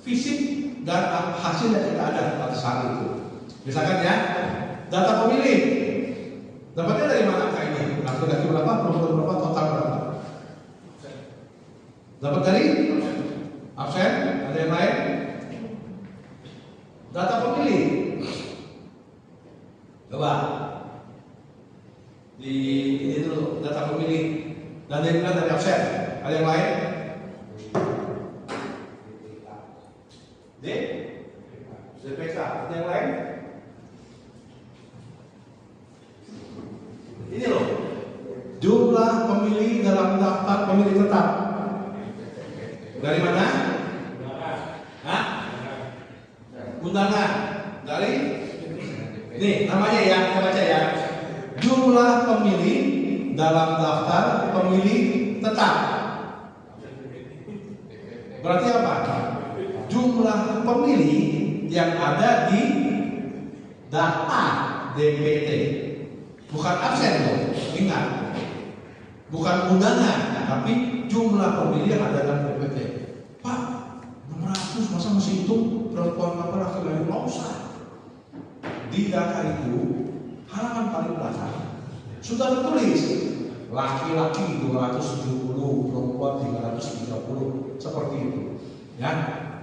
fisik dan hasil yang kita ada pada saat itu. Misalkan ya, data pemilih dapatnya dari mana angka ini? Laki-laki berapa, perempuan berapa, total berapa? Dapat dari absen? Ada yang lain? Data pemilih. Coba di ini dulu data pemilih dan dari absen. Ada yang lain? DPK. Ada yang lain? Ini loh, jumlah pemilih dalam daftar pemilih tetap. Dari mana? Hah? Undangan. Dari? Nih namanya ya, kita baca ya. Jumlah pemilih dalam daftar pemilih tetap. Berarti apa? Jumlah pemilih yang ada di data DPT. Bukan absen loh, ingat. Bukan undangan, tapi jumlah pemilih yang ada dalam DPT. Pak, 600 masa masih hitung perempuan apa laki-laki? Nggak usah. Di data itu halaman paling belakang sudah tertulis laki-laki 270, perempuan 330, seperti itu. Ya,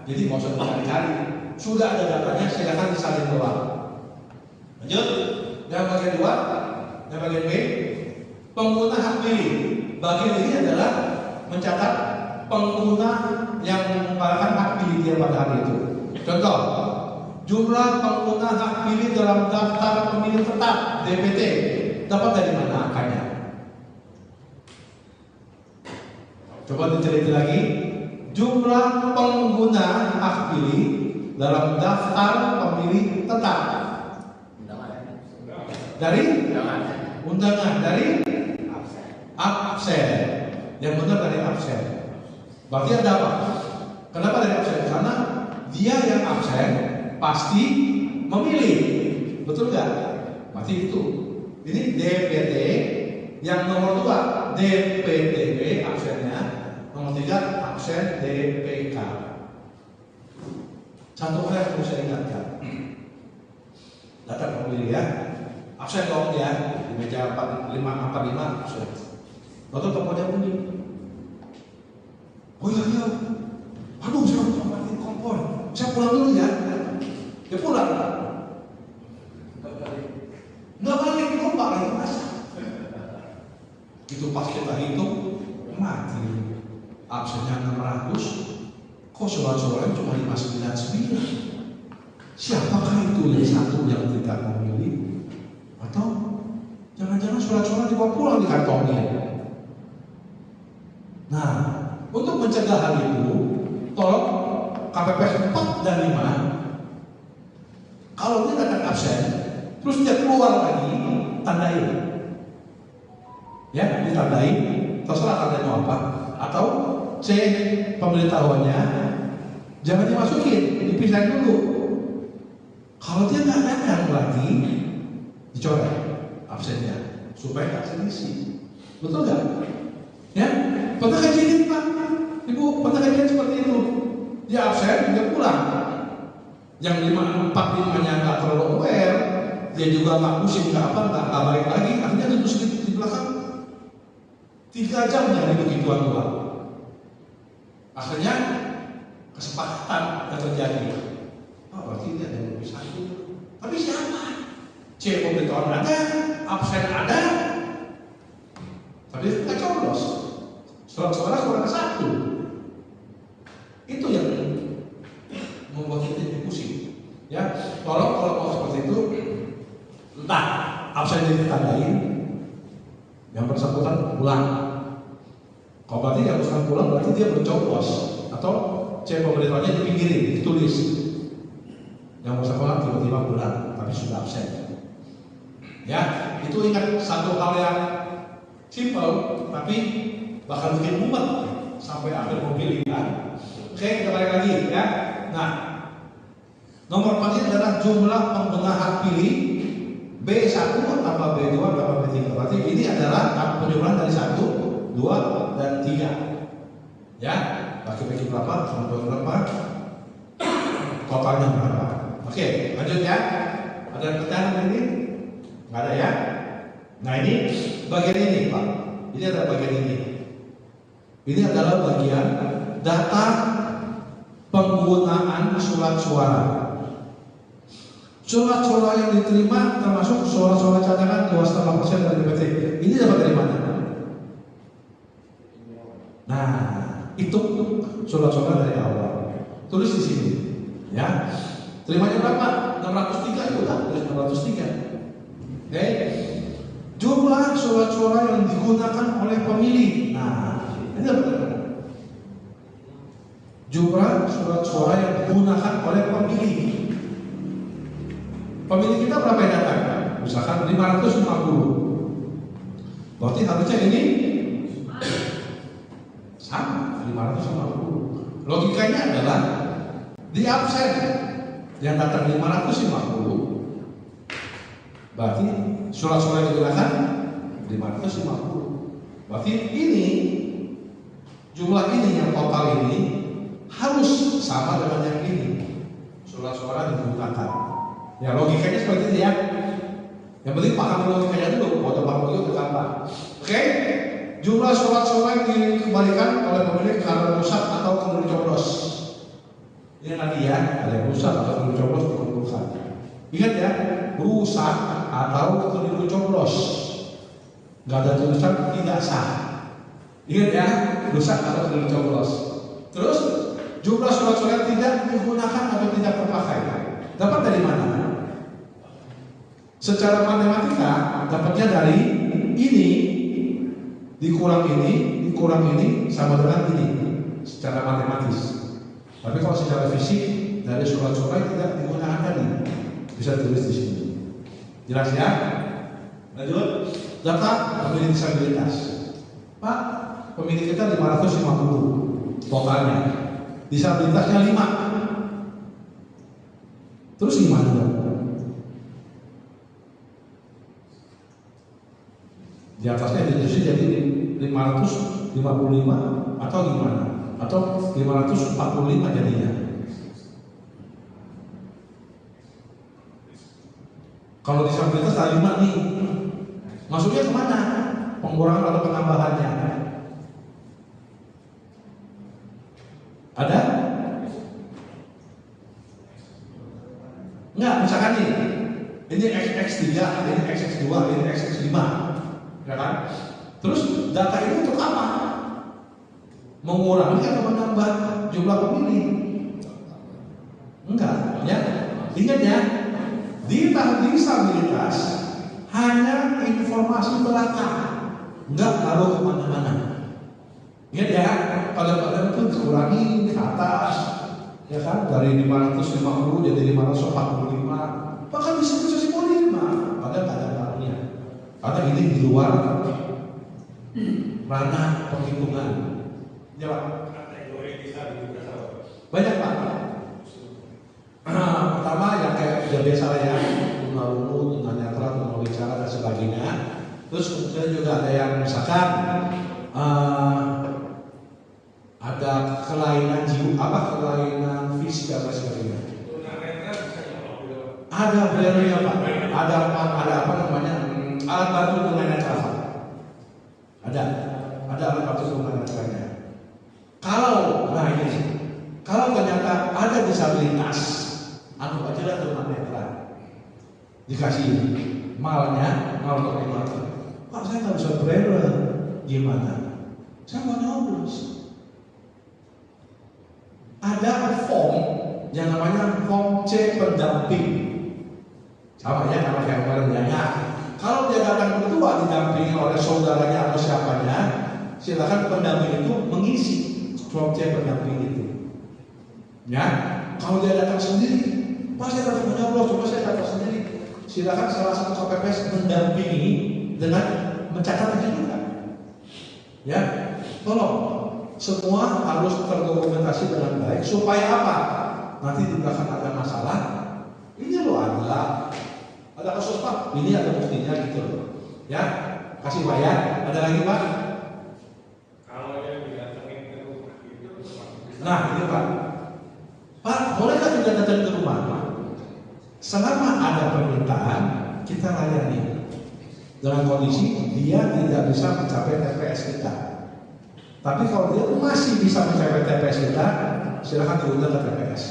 jadi nggak usah dicari-cari. Sudah ada datanya, silakan disalin doang. Lanjut, yang bagian 2. Yang bagian B, pengguna hak pilih. Bagian ini adalah mencatat pengguna yang menggunakan hak pilih dia pada hari itu. Contoh, jumlah pengguna hak pilih dalam daftar pemilih tetap DPT dapat dari mana angkanya? Coba diteliti lagi. Jumlah pengguna hak pilih dalam daftar pemilih tetap dari undangan, dari absen. Yang benar dari absen. Berarti ada apa? Kenapa dari absen? Karena dia yang absen pasti memilih, betul nggak? Berarti itu. Ini DPT yang nomor 2 DPTB absennya, nomor 3 absen DPK. Satu hal yang perlu saya ingatkan, data pemilih ya. Absen dong ya, di meja 4545 absen. Lalu teleponnya bunyi. Oh iya, aduh saya harus matiin kompor. Saya pulang dulu ya. Dia pulang. Nggak balik lomba lagi masa. Itu pas kita hitung mati. Absennya 600. Kok surat-suratnya cuma 599? Siapakah itu yang satu yang tidak memilih? Atau jangan-jangan surat-surat dibawa pulang di kantongnya. Nah, untuk mencegah hal itu, tolong KPPS 4 dan 5, kalau dia datang absen, terus dia keluar lagi, tandain. Ya, ditandain, terserah tandanya apa. Atau C, pemberitahuannya, jangan dimasukin, dipisahin dulu. Kalau dia nggak datang lagi, dicoret absennya supaya tak selisih. Betul nggak? Ya, pernah kejadian Pak, Ibu pernah kejadian seperti itu. Dia absen, dia pulang. Yang 545-nya nggak terlalu aware, dia juga nggak pusing, nggak balik lagi. Akhirnya duduk sedikit di belakang 3 jam dari begituan doang. Akhirnya kesepakatan yang terjadi. Oh, berarti ini ada yang lebih satu. Tapi siapa? C pemberitahuan ada, absen ada, tapi nggak coblos. Surat suara kurang satu. Itu yang membuat kita jadi pusing. Ya, tolong kalau mau seperti itu, entah absen ditandain, yang bersangkutan pulang. Kalau berarti yang bersangkutan pulang berarti dia bercoblos atau C pemberitahuannya dipinggirin, ditulis. Yang bersangkutan tiba-tiba pulang, tapi sudah absen. Ya, itu ingat satu hal yang simpel, tapi bakal bikin mumet sampai akhir pemilihan. Oke, kita balik lagi ya. Nah, nomor 4 ini adalah jumlah pengguna hak pilih B1 tambah B2 tambah B3. Berarti ini adalah penjumlahan dari 1, 2, dan 3. Ya, bagi-bagi berapa, sama berapa, totalnya berapa. Oke, lanjut ya. Ada pertanyaan ini? Nggak ada ya? Nah ini bagian ini Pak. Ini ada bagian ini. Ini adalah bagian data penggunaan surat suara. Surat suara yang diterima termasuk suara-suara cadangan 2,5% dari DPT. Ini dapat dari mana? Nah, itu surat-suara dari awal. Tulis di sini, ya. Terimanya berapa? 603 itu lah, tulis 603. Oke. Jumlah surat-suara yang digunakan oleh pemilih. Nah, ini dapat dari mana? Jumlah surat-suara yang digunakan oleh pemilih. Pemilih kita berapa yang datang? Misalkan 550. Berarti harusnya ini sama 550. Logikanya adalah di absen yang datang 550. Berarti surat-surat yang digunakan 550. Berarti ini jumlah ini yang total ini harus sama dengan yang ini. Surat-surat yang digunakan. Ya logikanya seperti ini ya. Yang penting paham logikanya dulu. Kalau paham logikanya itu gampang. Oke? Jumlah surat-surat yang dikembalikan oleh pemilih karena rusak atau keliru coblos. Ini tadi ya, ada yang rusak atau keliru coblos dikumpulkan. Ingat ya, rusak atau keliru coblos. Nggak ada tulisan tidak sah. Ingat ya, rusak atau keliru coblos. Terus jumlah surat-surat tidak digunakan atau tidak terpakai. Dapat dari mana? Secara matematika dapatnya dari ini dikurang ini sama dengan ini secara matematis. Tapi kalau secara fisik dari surat-surat tidak digunakan tadi bisa tulis di sini. Jelas ya? Lanjut. Data pemilih disabilitas. Pak, pemilih kita 550 totalnya. Disabilitasnya 5. Terus gimana dong? Di atasnya ditulis jadi 555 atau gimana? Atau 545 jadinya. Kalau disabilitas ada 5 nih, masuknya kemana? Pengurangan atau penambahannya? Ada? Enggak, misalkan nih, ini XX3, ini XX2, ini XX5, ya kan? Terus data ini untuk apa? Mengurangi atau menambah jumlah pemilih? Enggak, ya. Ingat ya, di tahap disabilitas hanya informasi belakang, enggak taruh kemana-mana. Ingat ya, pada itu dikurangi ke atas, ya kan? Dari 550 jadi 545, bahkan bisa 5, padahal nggak ada taruhnya. Karena ini di luar ranah penghitungan. Jawab. Banyak Pak. Pertama yang kayak sudah biasa ya, tunarungu, tunanetra, tunawicara dan sebagainya. Terus kemudian juga ada yang misalkan ada kelainan jiwa, kelainan fisik dan sebagainya. Ada braille Pak. Ada apa namanya? Alat bantu tunanetra. Ada alat bantu tunanetranya. Kalau ternyata ada disabilitas, anu aja lah tunanetra dikasih malnya, mal terima. Pak saya nggak bisa braille, gimana? Saya mau nyoblos. Ada form yang namanya form C pendamping. Sama ya kalau kayak kemarin ya. Kalau dia datang berdua didampingi oleh saudaranya atau siapanya, silakan pendamping itu mengisi form C pendamping itu. Ya, kalau dia datang sendiri, pas saya datang menyoblos, coba saya datang sendiri. Silakan salah satu KPPS mendampingi dengan mencatat juga. Ya, tolong semua harus terdokumentasi dengan baik supaya apa? Nanti di belakang ada masalah. Ini loh ada kasus Pak, ini ada buktinya gitu loh. Ya, kasih bayar. Ada lagi Pak? Kalau yang didatengin ke rumah itu Nah, ini Pak. Pak, bolehkah kita datang ke rumah? Selama ada permintaan, kita layani. Dengan kondisi dia tidak bisa mencapai TPS kita. Tapi kalau dia masih bisa mencapai TPS kita, silakan diundang ke TPS.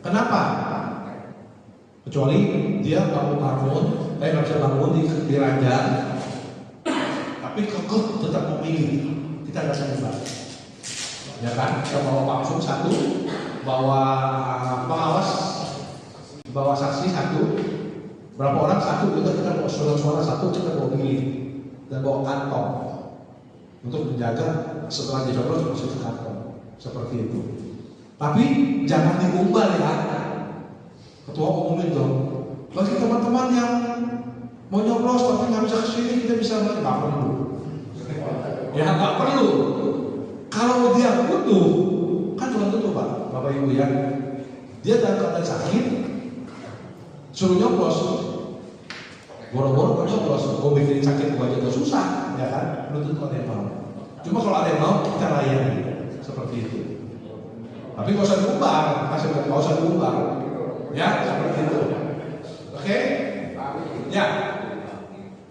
Kenapa? Kecuali dia nggak bisa bangun di ranjang, tapi kekeh tetap memilih, kita nggak bisa nyebab. Ya kan? Kita bawa paksum satu, bawa pengawas, bawa saksi satu, berapa orang satu, kita bawa suara satu, kita bawa pilih dan bawa kantong untuk menjaga setelah dicoblos masuk ke kantong seperti itu. Tapi jangan diumbar ya. Ketua umumin dong. Bagi teman-teman yang mau nyoblos tapi nggak bisa kesini, kita bisa nggak perlu. Ya nggak perlu. Kalau dia butuh, kan cuma tentu Pak, Bapak Ibu ya. Dia dalam keadaan sakit, suruh nyoblos. Boro-boro mau nyoblos, gue bikin sakit gue aja susah, ya kan? Belum tentu ada yang mau. Cuma kalau ada yang mau, kita layani seperti itu. Tapi nggak usah diumbar, nggak usah diumbar. Ya, seperti itu. Oke? Ya.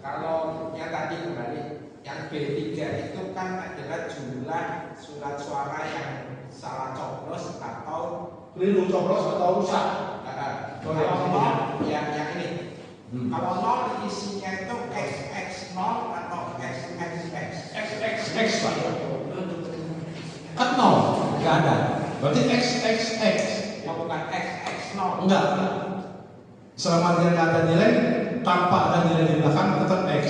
Kalau yang tadi kembali, yang B3 itu kan adalah jumlah surat suara yang salah coblos atau Keliru coblos atau rusak. kalau nol yang ini. Kalau nol isinya itu XX0 atau XXX. XXX Pak. Kan nol, nggak ada. Berarti XXX. Oh, bukan XX0. Enggak. Selama dia nggak ada nilai, tanpa ada nilai di belakang tetap X.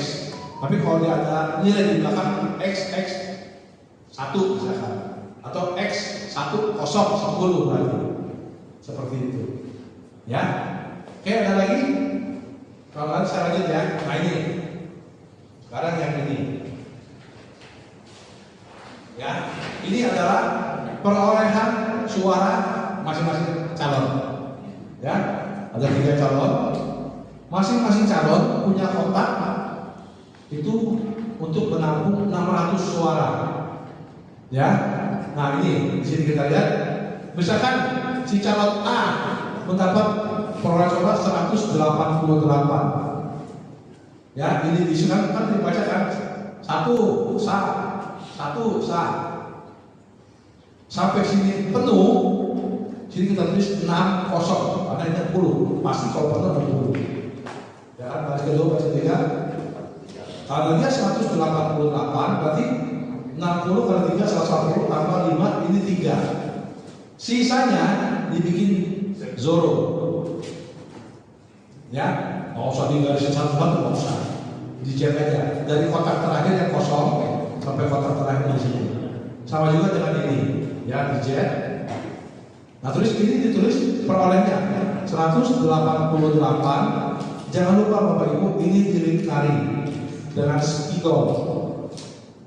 Tapi kalau dia ada nilai di belakang XX1 misalkan, atau X10 berarti seperti itu. Ya. Oke, ada lagi? Kalau ada saya lanjut ya. Nah ini. Sekarang yang ini. Ya, ini adalah perolehan suara masing-masing calon. Ya, ada 3 calon. Masing-masing calon punya kotak itu untuk menampung 600 suara. Ya, nah ini di sini kita lihat. Misalkan si calon A mendapat perolehan suara 188. Ya, ini di sini kan dibacakan 1 sah. Sampai sini penuh. Sini kita tulis 6 kosong, karena ini 10. Pasti kalau penuh 60. Ya kan, baris kedua, baris ketiga. Kalau dia 188, berarti 60 kali 3, 180 tambah 5, ini 3. Sisanya dibikin zoro. Ya, nggak usah digarisin satu-satu, nggak usah. Dicek aja dari kotak terakhir yang kosong sampai kotak terakhir di sini. Sama juga dengan ini, ya dicek. Nah tulis ini ditulis perolehnya 188. Jangan lupa Bapak Ibu, ini dilingkari dengan spidol.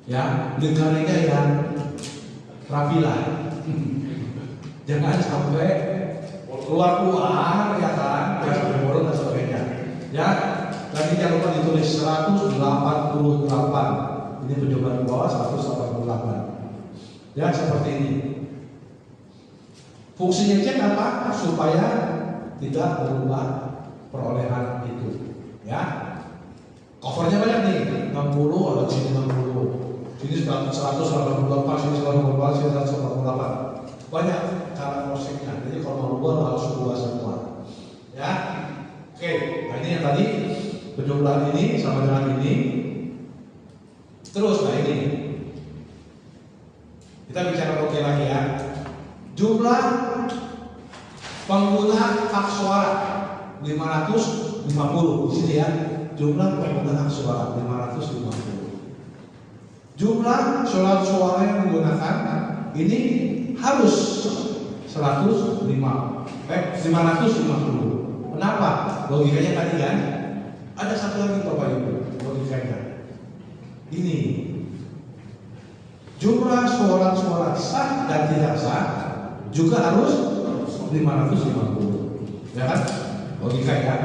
Ya, lingkarinya yang rapilah. Jangan sampai keluar ya kan, jangan sampai boros dan sebagainya. Ya, tadi jangan lupa ditulis 188. Ini penjawaban di bawah 188. Ya, seperti ini. Fungsinya cek apa? Supaya tidak berubah perolehan itu. Ya, covernya banyak nih, 60 ada sini 60, sini 188, sini 188, sini 188. Banyak cara crossingnya. Jadi kalau mau ubah harus ubah semua. Ya, oke. Nah ini yang tadi Penjumlahan ini sama dengan ini. Terus nah ini. Kita bicara oke lagi ya. Jumlah pengguna hak suara 550 di sini ya. Jumlah pengguna hak suara 550. Jumlah surat-suara yang digunakan ini harus 550. Kenapa? Logikanya tadi kan. Ada satu lagi Bapak Ibu logikanya. Ini jumlah suara-suara sah dan tidak sah juga harus 550. Ya kan? Logikanya.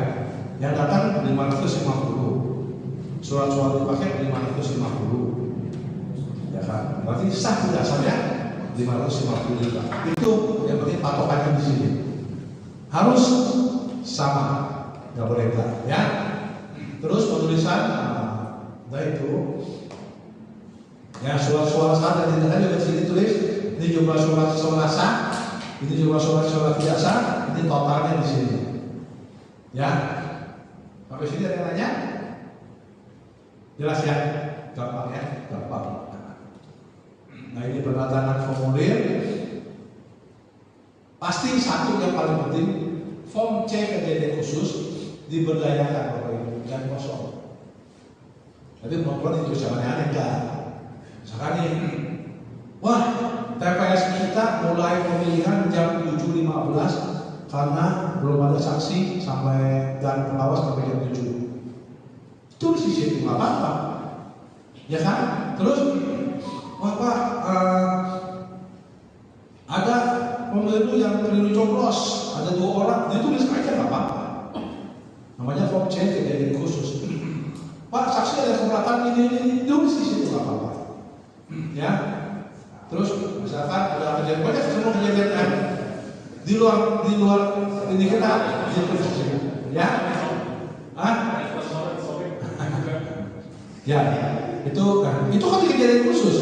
Yang datang 550. Surat-suara dipakai 550. Ya kan? Berarti sah tidak sahnya 550 juga. Itu yang penting patokannya di sini. Harus sama, nggak boleh enggak, ya. Terus penulisan, nah itu, ya suara-suara sah dan tidak juga di sini tulis. Ini jumlah suara sah, ini jumlah suara tidak sah, ini totalnya di sini. Ya, sampai sini ada yang nanya? Jelas ya, gampang ya, gampang. Nah ini penandatangan formulir. Pasti satu yang paling penting, form C kejadian khusus diberdayakan Bapak Ibu, jangan kosong. Jadi perempuan itu jangan aneh enggak. Misalkan nih, wah TPS kita mulai pemilihan jam 7.15 karena belum ada saksi sampai dan pengawas sampai jam 7. Tulis di situ nggak apa-apa, ya kan? Terus, wah Pak, ada pemilu yang keliru coblos, ada 2 orang, ditulis aja nggak apa-apa. Namanya form C kejadian khusus. Pak, saksi ada keberatan ini, tulis di situ nggak apa-apa. Ya, terus misalkan ada kejadian banyak semua kejadian di luar ini kita, ya, ya, itu kan kejadian khusus.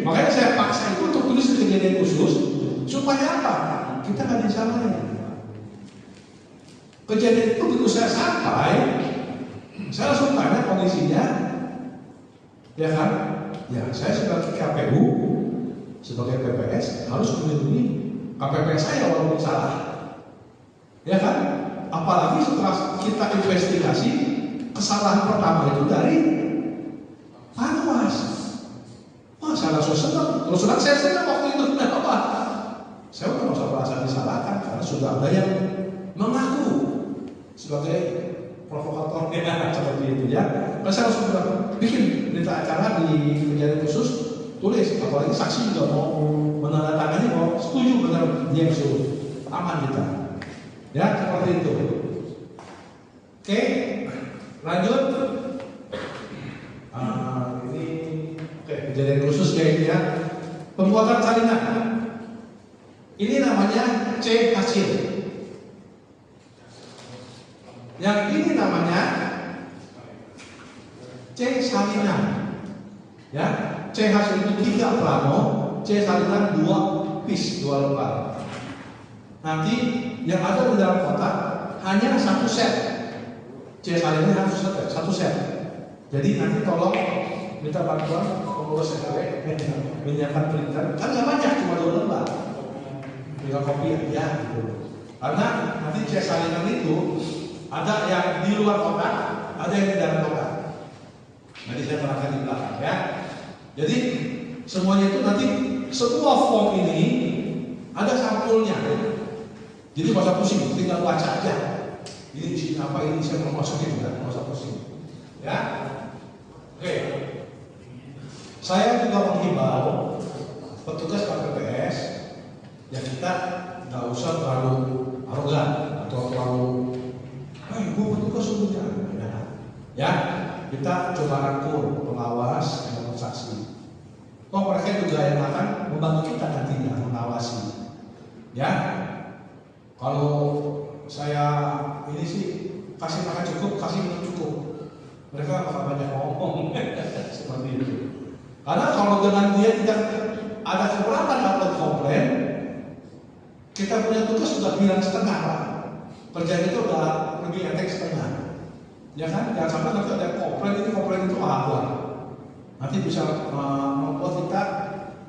Makanya saya paksa itu untuk tulis kejadian khusus supaya apa? Kita nggak disalahin. Kejadian itu begitu saya sampai, saya langsung tanya kondisinya, ya kan? Ya, saya sebagai KPU, sebagai PPS harus melindungi KPP saya walaupun salah, ya kan? Apalagi setelah kita investigasi, kesalahan pertama itu dari Panwas. Wah, saya langsung senang. Terus terang saya senang waktu itu. Kenapa? Saya nggak usah merasa disalahkan karena sudah ada yang mengaku sebagai provokatornya seperti itu ya. Karena saya langsung bikin berita acara di kejadian khusus, tulis. Apalagi saksi juga mau menandatangani, mau setuju benar dia yang suruh. Aman kita. Ya, seperti itu. Oke, lanjut. Kejadian khusus kayak ya, pembuatan salinan. Ini namanya C hasil. Yang ini namanya C salinan. Ya, C hasil itu 3 plano, C salinan 2 piece, 2 lembar. Nanti yang ada di dalam kotak hanya 1 set. C salinan harus 1 set. Jadi nanti tolong minta bantuan pengurus RW menyiapkan printer, kan nggak banyak, cuma 2 lembar, tinggal kopi aja gitu. Karena nanti C salinan itu ada yang di luar kotak, ada yang di dalam kotak. Nanti saya terangkan di belakang ya. Jadi semuanya itu nanti semua form ini ada sampulnya. Jadi nggak usah pusing, tinggal baca aja. Ini isinya apa, ini saya mau masukin juga, nggak usah pusing. Ya, oke. Saya juga menghimbau petugas KPPS ya kita nggak usah terlalu arogan atau terlalu gue petugas semuanya. Ya, kita coba rangkul pengawas dan saksi. Kok mereka juga yang akan membantu kita nantinya mengawasi. Ya, kalau saya ini sih kasih makan cukup, kasih minum cukup. Mereka akan banyak ngomong seperti itu. Karena kalau dengan dia tidak ada keberatan atau komplain, kita punya tugas sudah bilang setengah Pak. Kerjaan itu udah lebih enteng setengah. Ya kan, jangan sampai nanti ada komplain itu apa? Nanti bisa membuat kita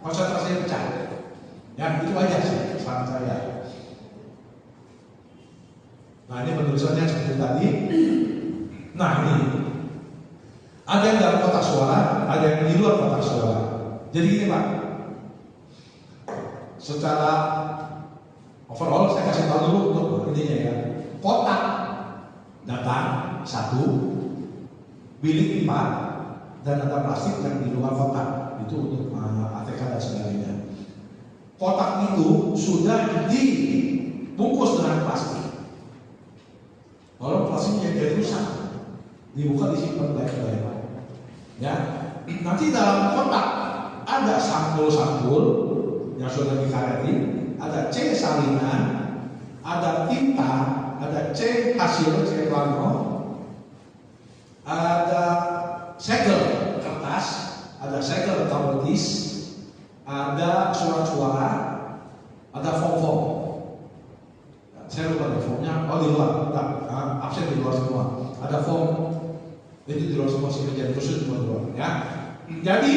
konsentrasinya pecah. Ya, itu aja sih saran saya. Nah, ini penulisannya seperti tadi. Nah, ini ada yang dalam kotak suara, ada yang di luar kotak suara. Jadi gini Pak, secara overall saya kasih tahu dulu untuk intinya ya. Kotak datang 1, bilik 4, dan ada plastik yang di luar kotak itu untuk ATK dan sebagainya. Kotak itu sudah dibungkus dengan plastik. Kalau plastiknya jadi rusak, dibuka disimpan baik-baik. Ya, nanti dalam kotak ada sampul-sampul yang sudah dikareti, ada C salinan, ada tinta, ada C hasil C plano, ada segel kertas, ada segel tabletis, ada surat-suara, ada form-form. Saya lupa deh formnya, oh di luar, absen di luar semua. Ada form, itu di luar semua sih menjadi khusus buat luar. Ya, jadi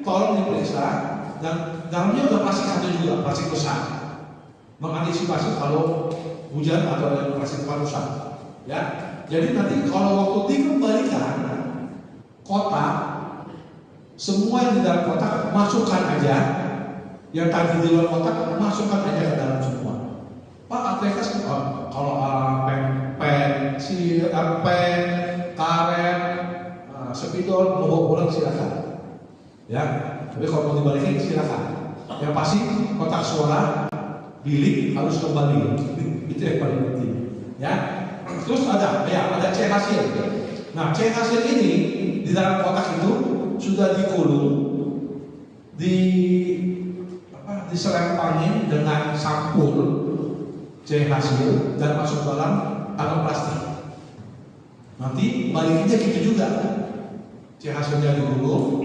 tolong diperiksa dan dalamnya udah plastik satu juga, plastik besar, mengantisipasi kalau hujan atau ada plastik rusak. Ya, jadi nanti kalau waktu dikembalikan kotak, semua yang di dalam kotak masukkan aja, yang tadi di luar kotak masukkan aja ke dalam semua. Pak, ATK kalau pen, karet, spidol mau pulang silakan. Ya, tapi kalau mau dibalikin silakan. Yang pasti kotak suara, bilik harus kembali. Itu yang paling penting. Ya, terus ada C hasil. Nah, C hasil ini di dalam kotak itu sudah dikulung, diselempangin dengan sampul C hasil dan masuk dalam kantong plastik. Nanti balikinnya gitu juga. C hasilnya digulung,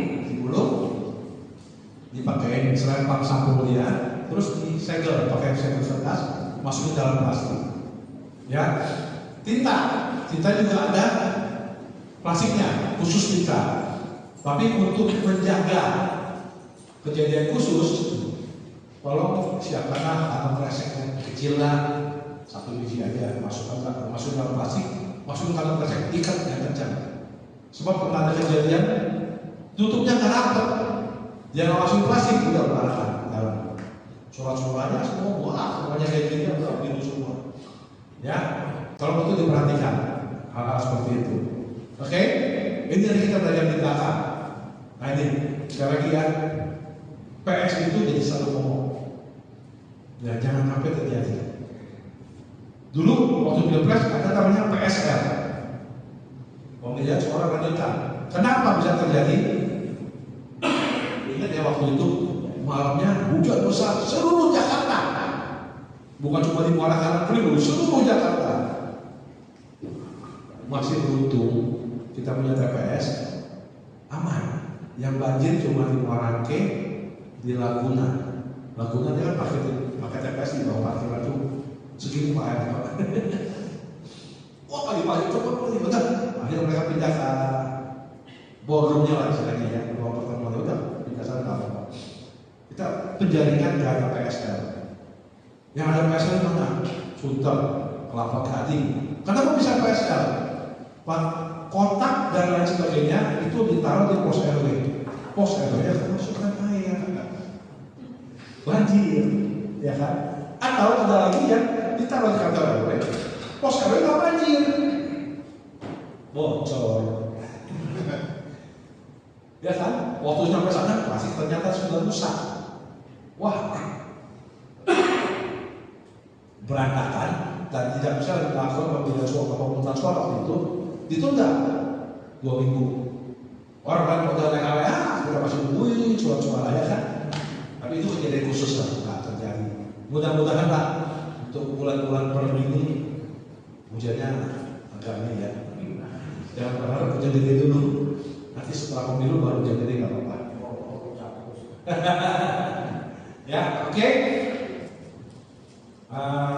dipakai selempang sampul dia, terus disegel pakai segel kertas, masuk ke dalam plastik. Ya, tinta juga ada plastiknya, khusus tinta. Tapi untuk menjaga kejadian khusus, tolong siapkanlah kantong kresek yang kecil lah, 1 biji aja, masuk dalam plastik, masuk kantong kresek, ikat yang kencang. Sebab pernah ada kejadian tutupnya nggak rapet, dia nggak masukin plastik udah berantakan dalam. Surat-suratnya semua buah, semuanya kayak gini udah biru semua. Ya, kalau itu diperhatikan hal-hal seperti itu. Oke, ini yang kita belajar di belakang. Nah ini sekali lagi ya, PS itu jadi satu ngomong. Ya jangan sampai terjadi. Dulu waktu Pilpres ada namanya PSL, pemilihan suara lanjutan. Kenapa bisa terjadi? Ingat ya waktu itu malamnya hujan besar seluruh Jakarta, bukan cuma di Muara Karang Priok, seluruh Jakarta. Masih beruntung kita punya TPS aman. Yang banjir cuma di Muarangke, di Laguna. Laguna dia kan pakai TPS di bawah parkiran tuh segini Pak ya. Wah pagi-pagi coba nih betul. Akhirnya mereka pindah ke ballroomnya lah istilahnya ya, ruang pertemuan udah pindah sana apa. Kita penjaringan ke PSL. Yang ada PSL mana? Sunter, Kelapa Gading. Kenapa bisa PSL? Pak, kotak dan lain sebagainya itu ditaruh di pos RW. Pos RW nya kemasukan air, banjir, ya kan? Atau ada lagi yang ditaruh di kantor RW, pos RW nggak banjir, bocor, ya kan? Waktu sampai sana plastik ternyata sudah rusak, wah, berantakan dan tidak bisa dilakukan pemilihan suara waktu itu. Ditunda 2 minggu. Orang lain modal naik KWA, sudah masih nungguin suara-suara ya kan. Tapi itu kejadian khusus lah, nggak terjadi. Mudah-mudahan lah untuk bulan-bulan per minggu hujannya agak ini ya. Jangan berharap hujan gede dulu. Nanti setelah pemilu baru hujan gede nggak apa-apa. Ya, oke.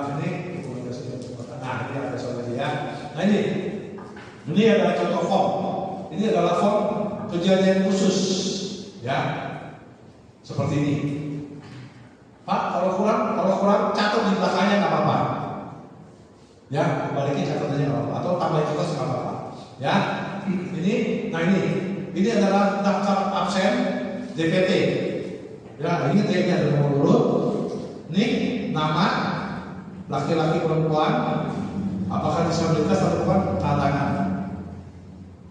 Ini komunikasi. Nah, ini ada soal lagi ya. Nah ini. Ini adalah contoh form. Ini adalah form kejadian khusus, ya. Seperti ini. Pak, kalau kurang catat di belakangnya nggak apa-apa. Ya, balikin catatannya nggak apa-apa. Atau tambahin kertas nggak apa-apa. Ya, ini adalah daftar absen DPT. Ya, ini D-nya ada nomor urut. Nik, nama, laki-laki perempuan, apakah disabilitas atau bukan, tangan.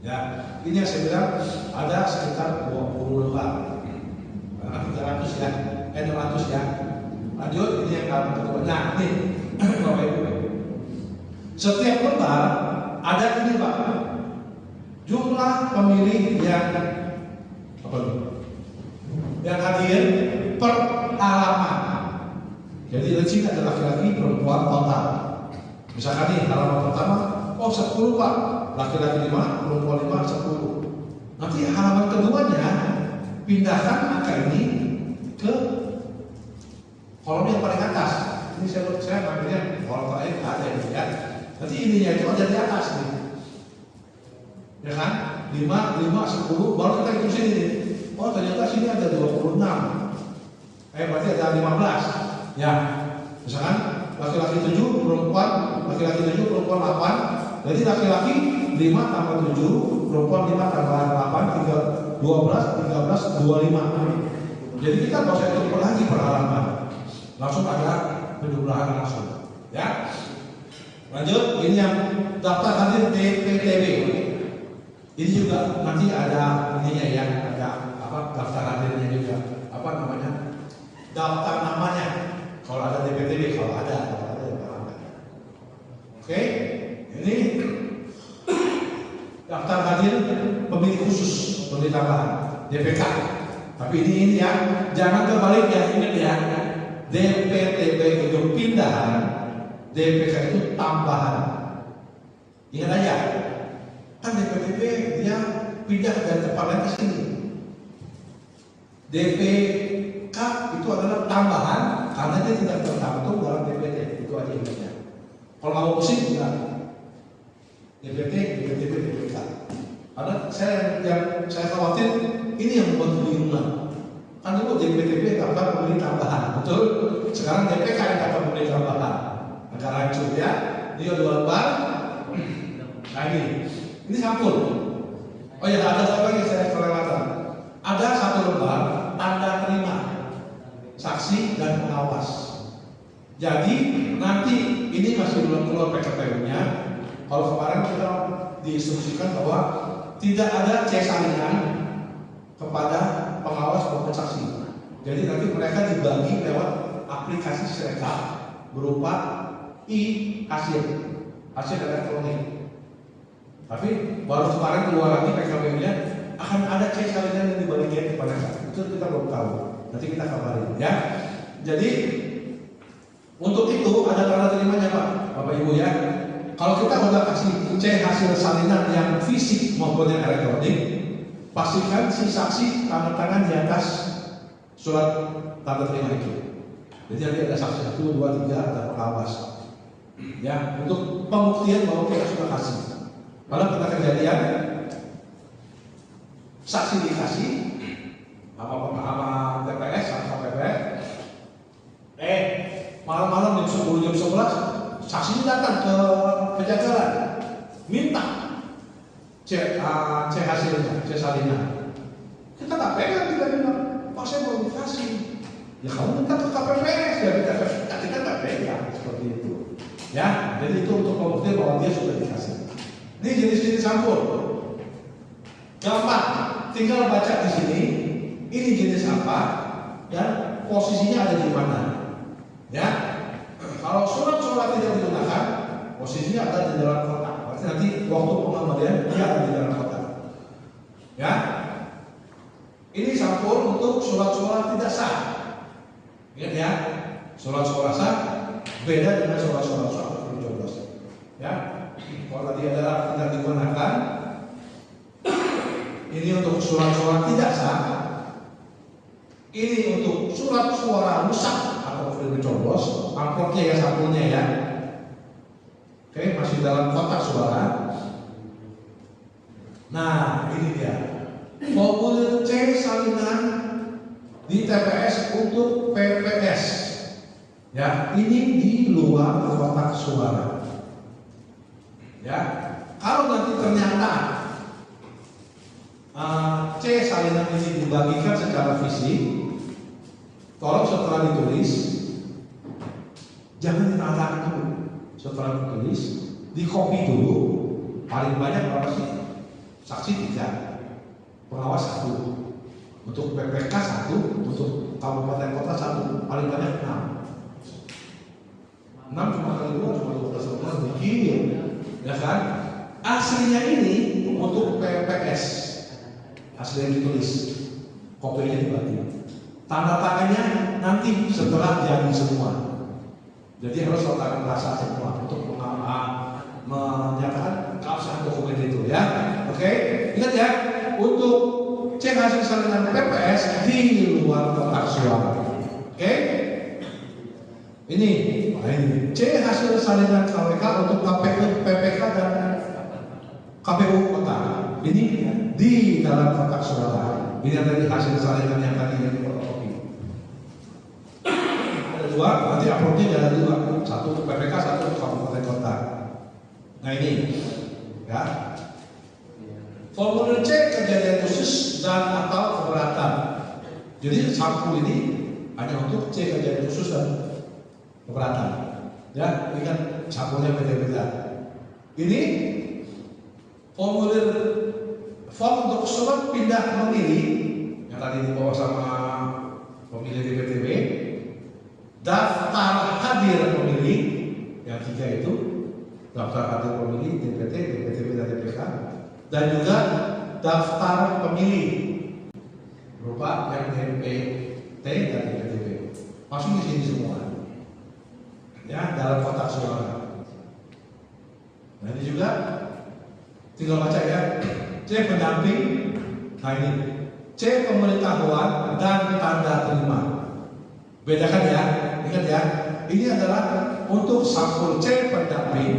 Ya, ini yang saya bilang ada sekitar 20 lembar. 300 ya, 600 ya. Lanjut, ini yang halaman kedua. Nah, ini Bapak Ibu. Setiap lembar ada ini Pak, jumlah pemilih yang hadir per halaman. Jadi di sini ada laki-laki, perempuan total. Misalkan nih halaman pertama, 10 Pak, laki-laki 5, perempuan 5, 10. Nanti halaman keduanya pindahkan angka ini ke kolom yang paling atas. Ini saya ngambilnya kolom terakhir ada ini ya. Nanti ininya itu ada di atas nih. Ya kan? 5, 10, baru kita hitung sini nih. Oh ternyata sini ada 26. Berarti ada 15. Ya. Misalkan laki-laki 7, perempuan 8. Jadi laki-laki 5 tambah 7, perempuan 5 tambah 8, 12, 13, 25. Jadi kita nggak usah hitung lagi per halaman. Langsung ada penjumlahan langsung. Ya. Lanjut, ini yang daftar hadir DPTB. Ini juga nanti ada ininya ya, ada daftar hadirnya juga. Daftar namanya. Kalau ada DPTB, kalau ada. Oke, ini daftar hadir pemilih khusus, pemilih tambahan, DPK. Tapi ini ya, jangan kebalik ya, ingat ya. DPTB itu pindahan, DPK itu tambahan. Ingat aja, kan DPTB dia pindah dari tempat lain ke sini. DPK itu adalah tambahan karena dia tidak tercantum dalam DPT. Itu aja ingatnya. Kalau mau pusing enggak. DPT, DPK. Karena yang saya khawatir ini yang membuat kebingungan. Kan dulu DPTB daftar pemilih tambahan, betul? Sekarang DPK yang daftar pemilih tambahan. Agak rancu ya. Dia 2 lembar. Nah ini sampul. Oh ya, ada satu lagi saya kelewatan. Ada 1 lembar tanda terima saksi dan pengawas. Jadi nanti ini masih belum keluar PKPU-nya. Kalau kemarin kita diinstruksikan bahwa tidak ada C salinan kepada pengawas maupun saksi. Jadi nanti mereka dibagi lewat aplikasi Sirekap berupa hasil elektronik. Tapi baru kemarin keluar lagi PKPU-nya akan ada C salinan yang dibagikan kepada mereka. Itu kita belum tahu. Nanti kita kabarin ya. Jadi untuk itu ada tanda terimanya Pak, Bapak Ibu ya. Kalau kita udah kasih C hasil salinan yang fisik maupun yang elektronik, pastikan si saksi tanda tangan di atas surat tanda terima itu. Jadi nanti ada saksi 1, 2, 3 ada pengawas. Ya, untuk pembuktian bahwa kita sudah kasih. Kalau kita kejadian saksi dikasih sama TPS sama PPS, malam-malam jam 10 jam 11 saksinya datang ke penjagalan minta C hasilnya, C salinan. Kita nggak pegang, kita bilang Pak saya mau dikasih. Ya kamu minta ke KPPS ya, kita nggak pegang seperti itu. Ya, jadi itu untuk pembuktian bahwa dia sudah dikasih. Ini jenis-jenis sampul. Gampang, tinggal baca di sini. Ini jenis apa dan posisinya ada di mana. Ya, kalau surat-surat tidak digunakan, posisinya ada di dalam kotak. Berarti nanti waktu pengembalian dia ada di dalam kotak. Ya, ini sampul untuk surat-surat tidak sah. Ingat ya, surat-surat sah beda dengan surat-surat sah. Ya, kalau tadi adalah tidak digunakan, ini untuk surat-surat tidak sah. Ini untuk surat suara rusak atau sudah dicoblos, amplopnya ya, sampulnya ya. Oke, masih dalam kotak suara. Nah, ini dia. Formulir C salinan di TPS untuk PPS. Ya, ini di luar kotak suara. Ya, kalau nanti ternyata C salinan ini dibagikan secara fisik, tolong setelah ditulis jangan ditantang dulu. Setelah ditulis, di copy dulu. Paling banyak berapa sih? Saksi 3, pengawas 1, untuk PPK 1, untuk kabupaten kota 1, paling banyak 6. 6 cuma kali 2, cuma 12 orang begini, ya kan? Aslinya ini untuk PPS, aslinya ditulis, kopinya dibagi. Tanda tangannya nanti setelah jadi semua. Jadi harus letakkan rasa semua untuk menyatakan keabsahan dokumen itu ya. Oke, ingat ya, untuk cek hasil salinan PPS di luar kotak suara. Oke, ini C hasil salinan KWK untuk KPU, PPK dan KPU kota. Ini di dalam kotak suara. Ini tadi hasil salinan yang tadi yang difotokopi. Ada 2, nanti uploadnya ada 2, 1 untuk PPK, 1 untuk kabupaten kota. Nah ini, ya. Formulir C kejadian khusus dan atau keberatan. Jadi sampul ini hanya untuk C kejadian khusus dan keberatan. Ya, ini kan sampulnya beda-beda. Ini formulir form untuk surat pindah memilih yang tadi dibawa sama pemilih DPTB, daftar hadir pemilih yang 3 itu, daftar hadir pemilih DPT, DPTB dan DPK, dan juga daftar pemilih berupa yang DPT dan DPTB. Masuk di sini semua, ya, dalam kotak suara. Nah ini juga tinggal baca ya. C pendamping, nah ini C pemberitahuan dan tanda terima. Bedakan ya, ingat ya. Ini adalah untuk sampul C pendamping,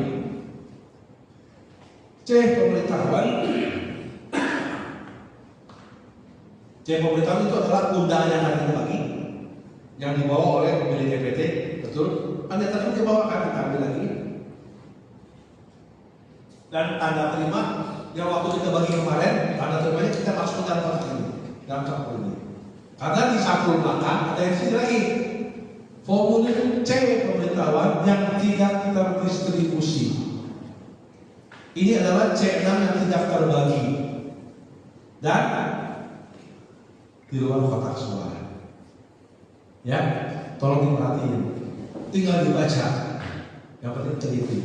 C pemberitahuan. C pemberitahuan itu adalah undangan yang akan dibagi, yang dibawa oleh pemilih DPT, betul? Anda tadi dibawakan, kita ambil lagi. Dan tanda terima yang waktu kita bagi kemarin, tanda terimanya kita masukkan dalam kotak ini, dalam sampul ini. Karena di sampul belakang ada yang sini lagi, formulir C pemberitahuan yang tidak terdistribusi. Ini adalah C6 yang tidak terbagi dan di luar kotak suara. Ya, tolong diperhatiin. Tinggal dibaca. Yang penting teliti.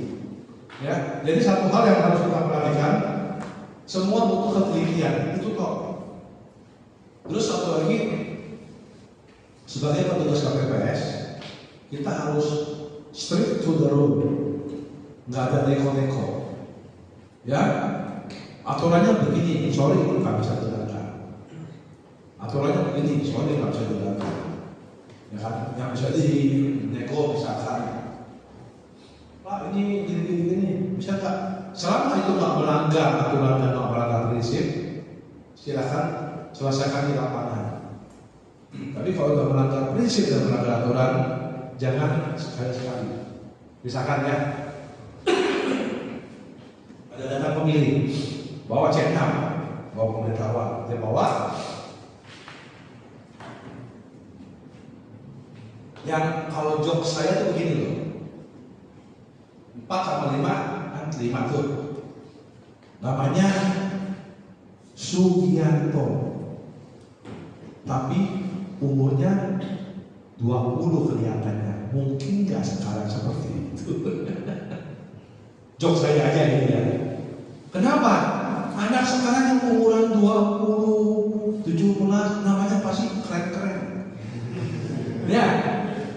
Ya, jadi satu hal yang harus kita perhatikan, semua butuh ketelitian. Itu kok. Terus satu lagi, sebagai petugas KPPS, kita harus straight to the road. Nggak ada neko-neko. Ya, aturannya begini, sorry nggak bisa dilakukan. Aturannya begini, sorry nggak bisa dilakukan. Ya kan, yang bisa di nego misalkan, Pak ini gini, bisa nggak? Selama itu nggak melanggar aturan dan nggak melanggar prinsip, silakan selesaikan di lapangan. Tapi kalau nggak melanggar prinsip dan melanggar aturan, jangan sekali-sekali. Misalkan ya, ada data pemilih, bawa C6, bawa pemberitahuan, dia bawa yang kalau jok saya tuh begini loh, 4 sama 5 kan 5 tuh, namanya Sugianto, tapi umurnya 20 kelihatannya, mungkin nggak sekarang seperti itu. Jok saya aja ini ya. Kenapa? Anak sekarang yang umuran 20, 17 namanya pasti keren-keren. Ya,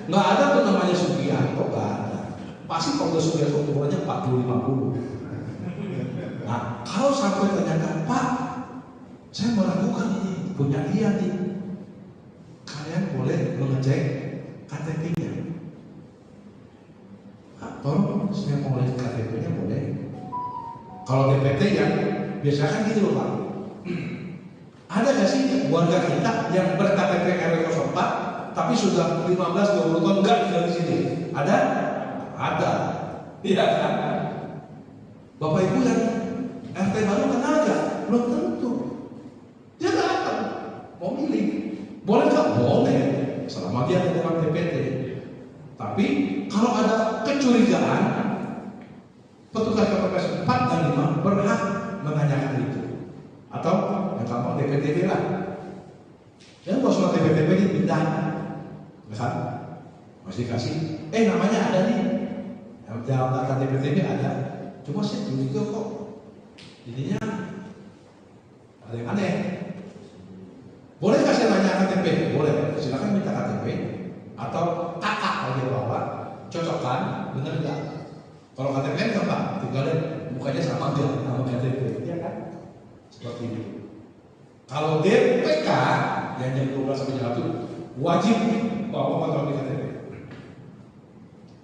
nggak ada tuh namanya Sugianto, nggak ada. Pasti kalau Sugianto umurnya 40-50. Nah, kalau sampai ternyata, Pak, saya meragukan ini, punya dia nih. Kalian boleh mengecek KTP-nya. Tolong saya mau lihat KTP-nya boleh. Kalau DPT yang Biasanya kan gitu loh Pak. Ada nggak sih warga kita yang ber-KTP RW 04 tapi sudah 15-20 tahun nggak tinggal di sini? Ada? Ada. Iya kan? Bapak Ibu yang RT baru kenal nggak? Belum tentu. Dia datang mau milih. Boleh nggak? Boleh. Selama dia ada dalam DPT. Tapi kalau ada kecurigaan, petugas KPPS 4 dan 5 berhak menanyakan itu. Atau yang gampang DPTB lah. Yang buat surat DPTB dipindah, kan? Masih dikasih. Namanya ada nih. Yang dalam data DPTB ada. Cuma saya curiga kok. Jadinya ada yang aneh. Boleh nggak saya tanya KTP? Boleh. Silakan minta KTP. Atau kakak kalau dia bawa. Cocok kan? Bener nggak? Kalau KTP kan gampang. Tinggalin mukanya sama dia sama KTP. Iya kan? Seperti itu. Kalau DPK yang jam 12 sampai jam 1 wajib bawa kontrol KTP.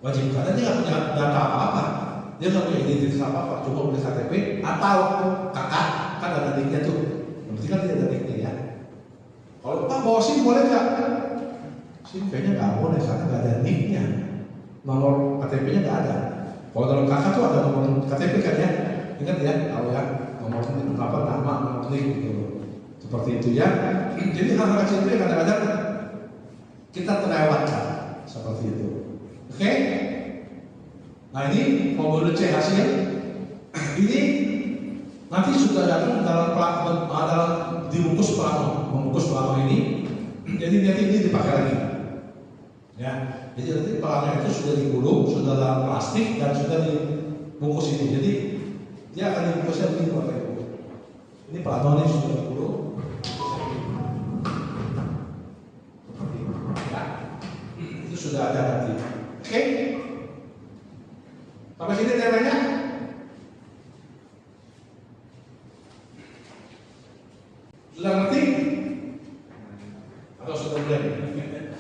Wajib karena dia nggak punya data apa-apa, dia nggak punya identitas apa-apa, cuma punya KTP atau kakak kan ada niknya tuh. Yang penting kan dia ada niknya ya. Kalau Pak bawa SIM boleh nggak? SIM kayaknya nggak boleh karena nggak ada niknya, nomor KTP-nya nggak ada. Kalau dalam kakak tuh ada nomor KTP kan ya, ingat ya, tahu ya. Nomor apa nama nomor nik gitu. Seperti itu ya. Jadi hal-hal kecil itu kadang-kadang kita terlewatkan seperti itu. Oke? Nah ini formulir C hasil. Ini nanti sudah datang dalam dibungkus plano, membungkus plano ini. Jadi nanti ini dipakai lagi. Ya. Jadi nanti plano itu sudah digulung, sudah dalam plastik dan sudah dibungkus ini. Jadi dia akan dibungkusnya begini Bapak Ibu. Ini plano ini sudah digulung. Ya. Itu sudah ada nanti. Oke? Sampai sini temanya? Sudah ngerti? Atau sudah mulai?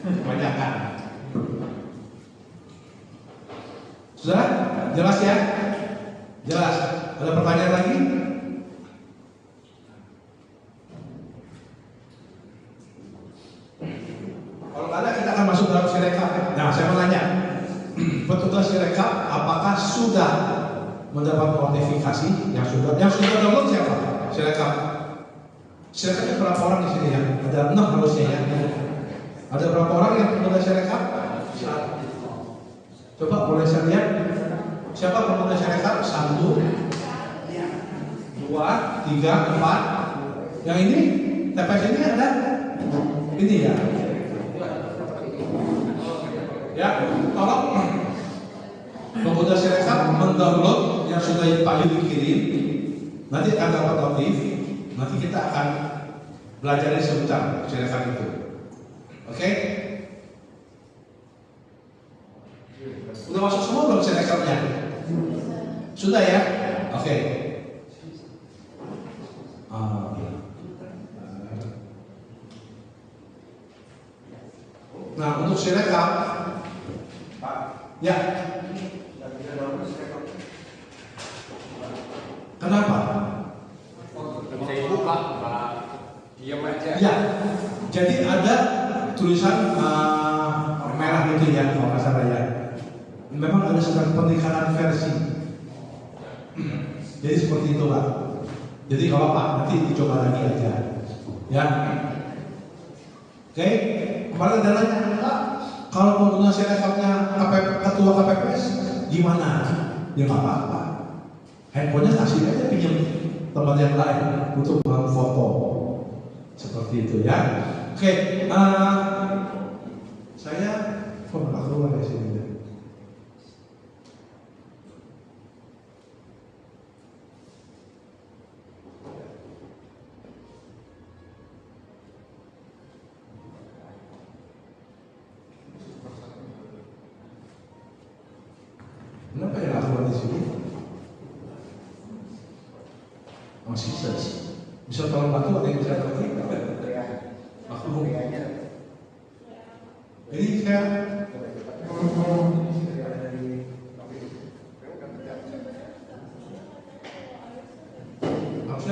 Kebanyakan. Sudah? Jelas ya? Jelas. Ada pertanyaan lagi? Kalau ada kita akan masuk dalam Sirekap. Nah, saya mau nanya, petugas Sirekap apakah sudah mendapat notifikasi yang sudah download siapa? Sirekap. Sirekapnya berapa orang di sini ya? Ada 6 harusnya ya. Ada berapa orang yang pengguna Sirekap? Coba boleh saya lihat. Siapa pengguna Sirekap? 1, 2, 3, 4. Yang ini TPS ini ada? Ini ya. Ya, tolong pengguna Sirekap mendownload yang sudah Pak Yudi kirim. Nanti akan dapat notif. Nanti kita akan belajar sebentar Sirekap itu. Oke? Udah masuk semua belum Sirekapnya? Sudah ya? Oke. Nah, untuk Sirekap, ya. Kenapa? Bisa dibuka, Pak. Diam aja. Ya. Jadi ada tulisan merah itu ya, kalau nggak salah ya. Memang ada sedang peningkatan versi. Jadi seperti itu Pak. Jadi kalau Pak nanti dicoba lagi aja. Ya. Oke. Kemarin ada nanya, Pak, kalau pengguna Sirekapnya ketua KPPS gimana? Ya nggak apa-apa. Handphonenya kasih aja pinjam tempat yang lain untuk mengambil foto. Seperti itu ya. Oke. Saya nggak keluar dari sini. Kenapa ya nggak keluar di sini? Masih bisa tolong bantu ada yang bisa ngerti? Aku jadi saya harusnya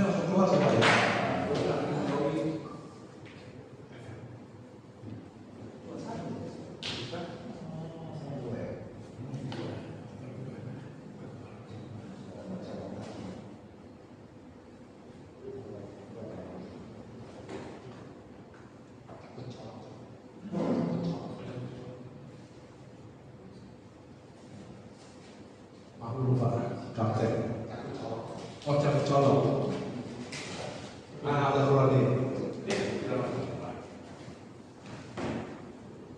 Solo. Nah, ada keluar nih.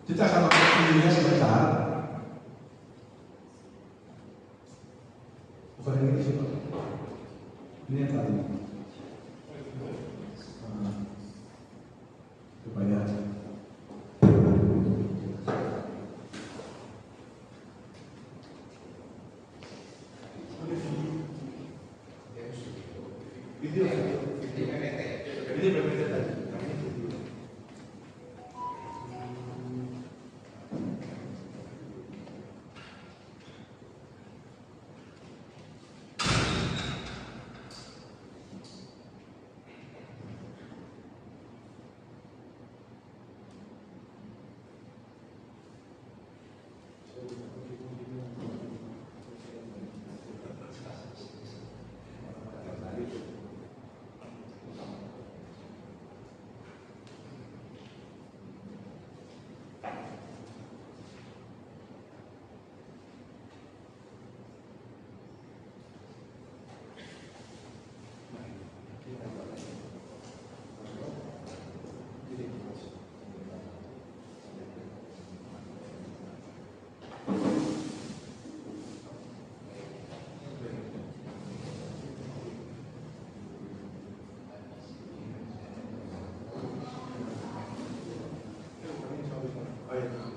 Kita akan nonton videonya sebentar. Bukan yang ini sih, Pak. Ini yang tadi. Supaya video PPT tadi. Oh, iya.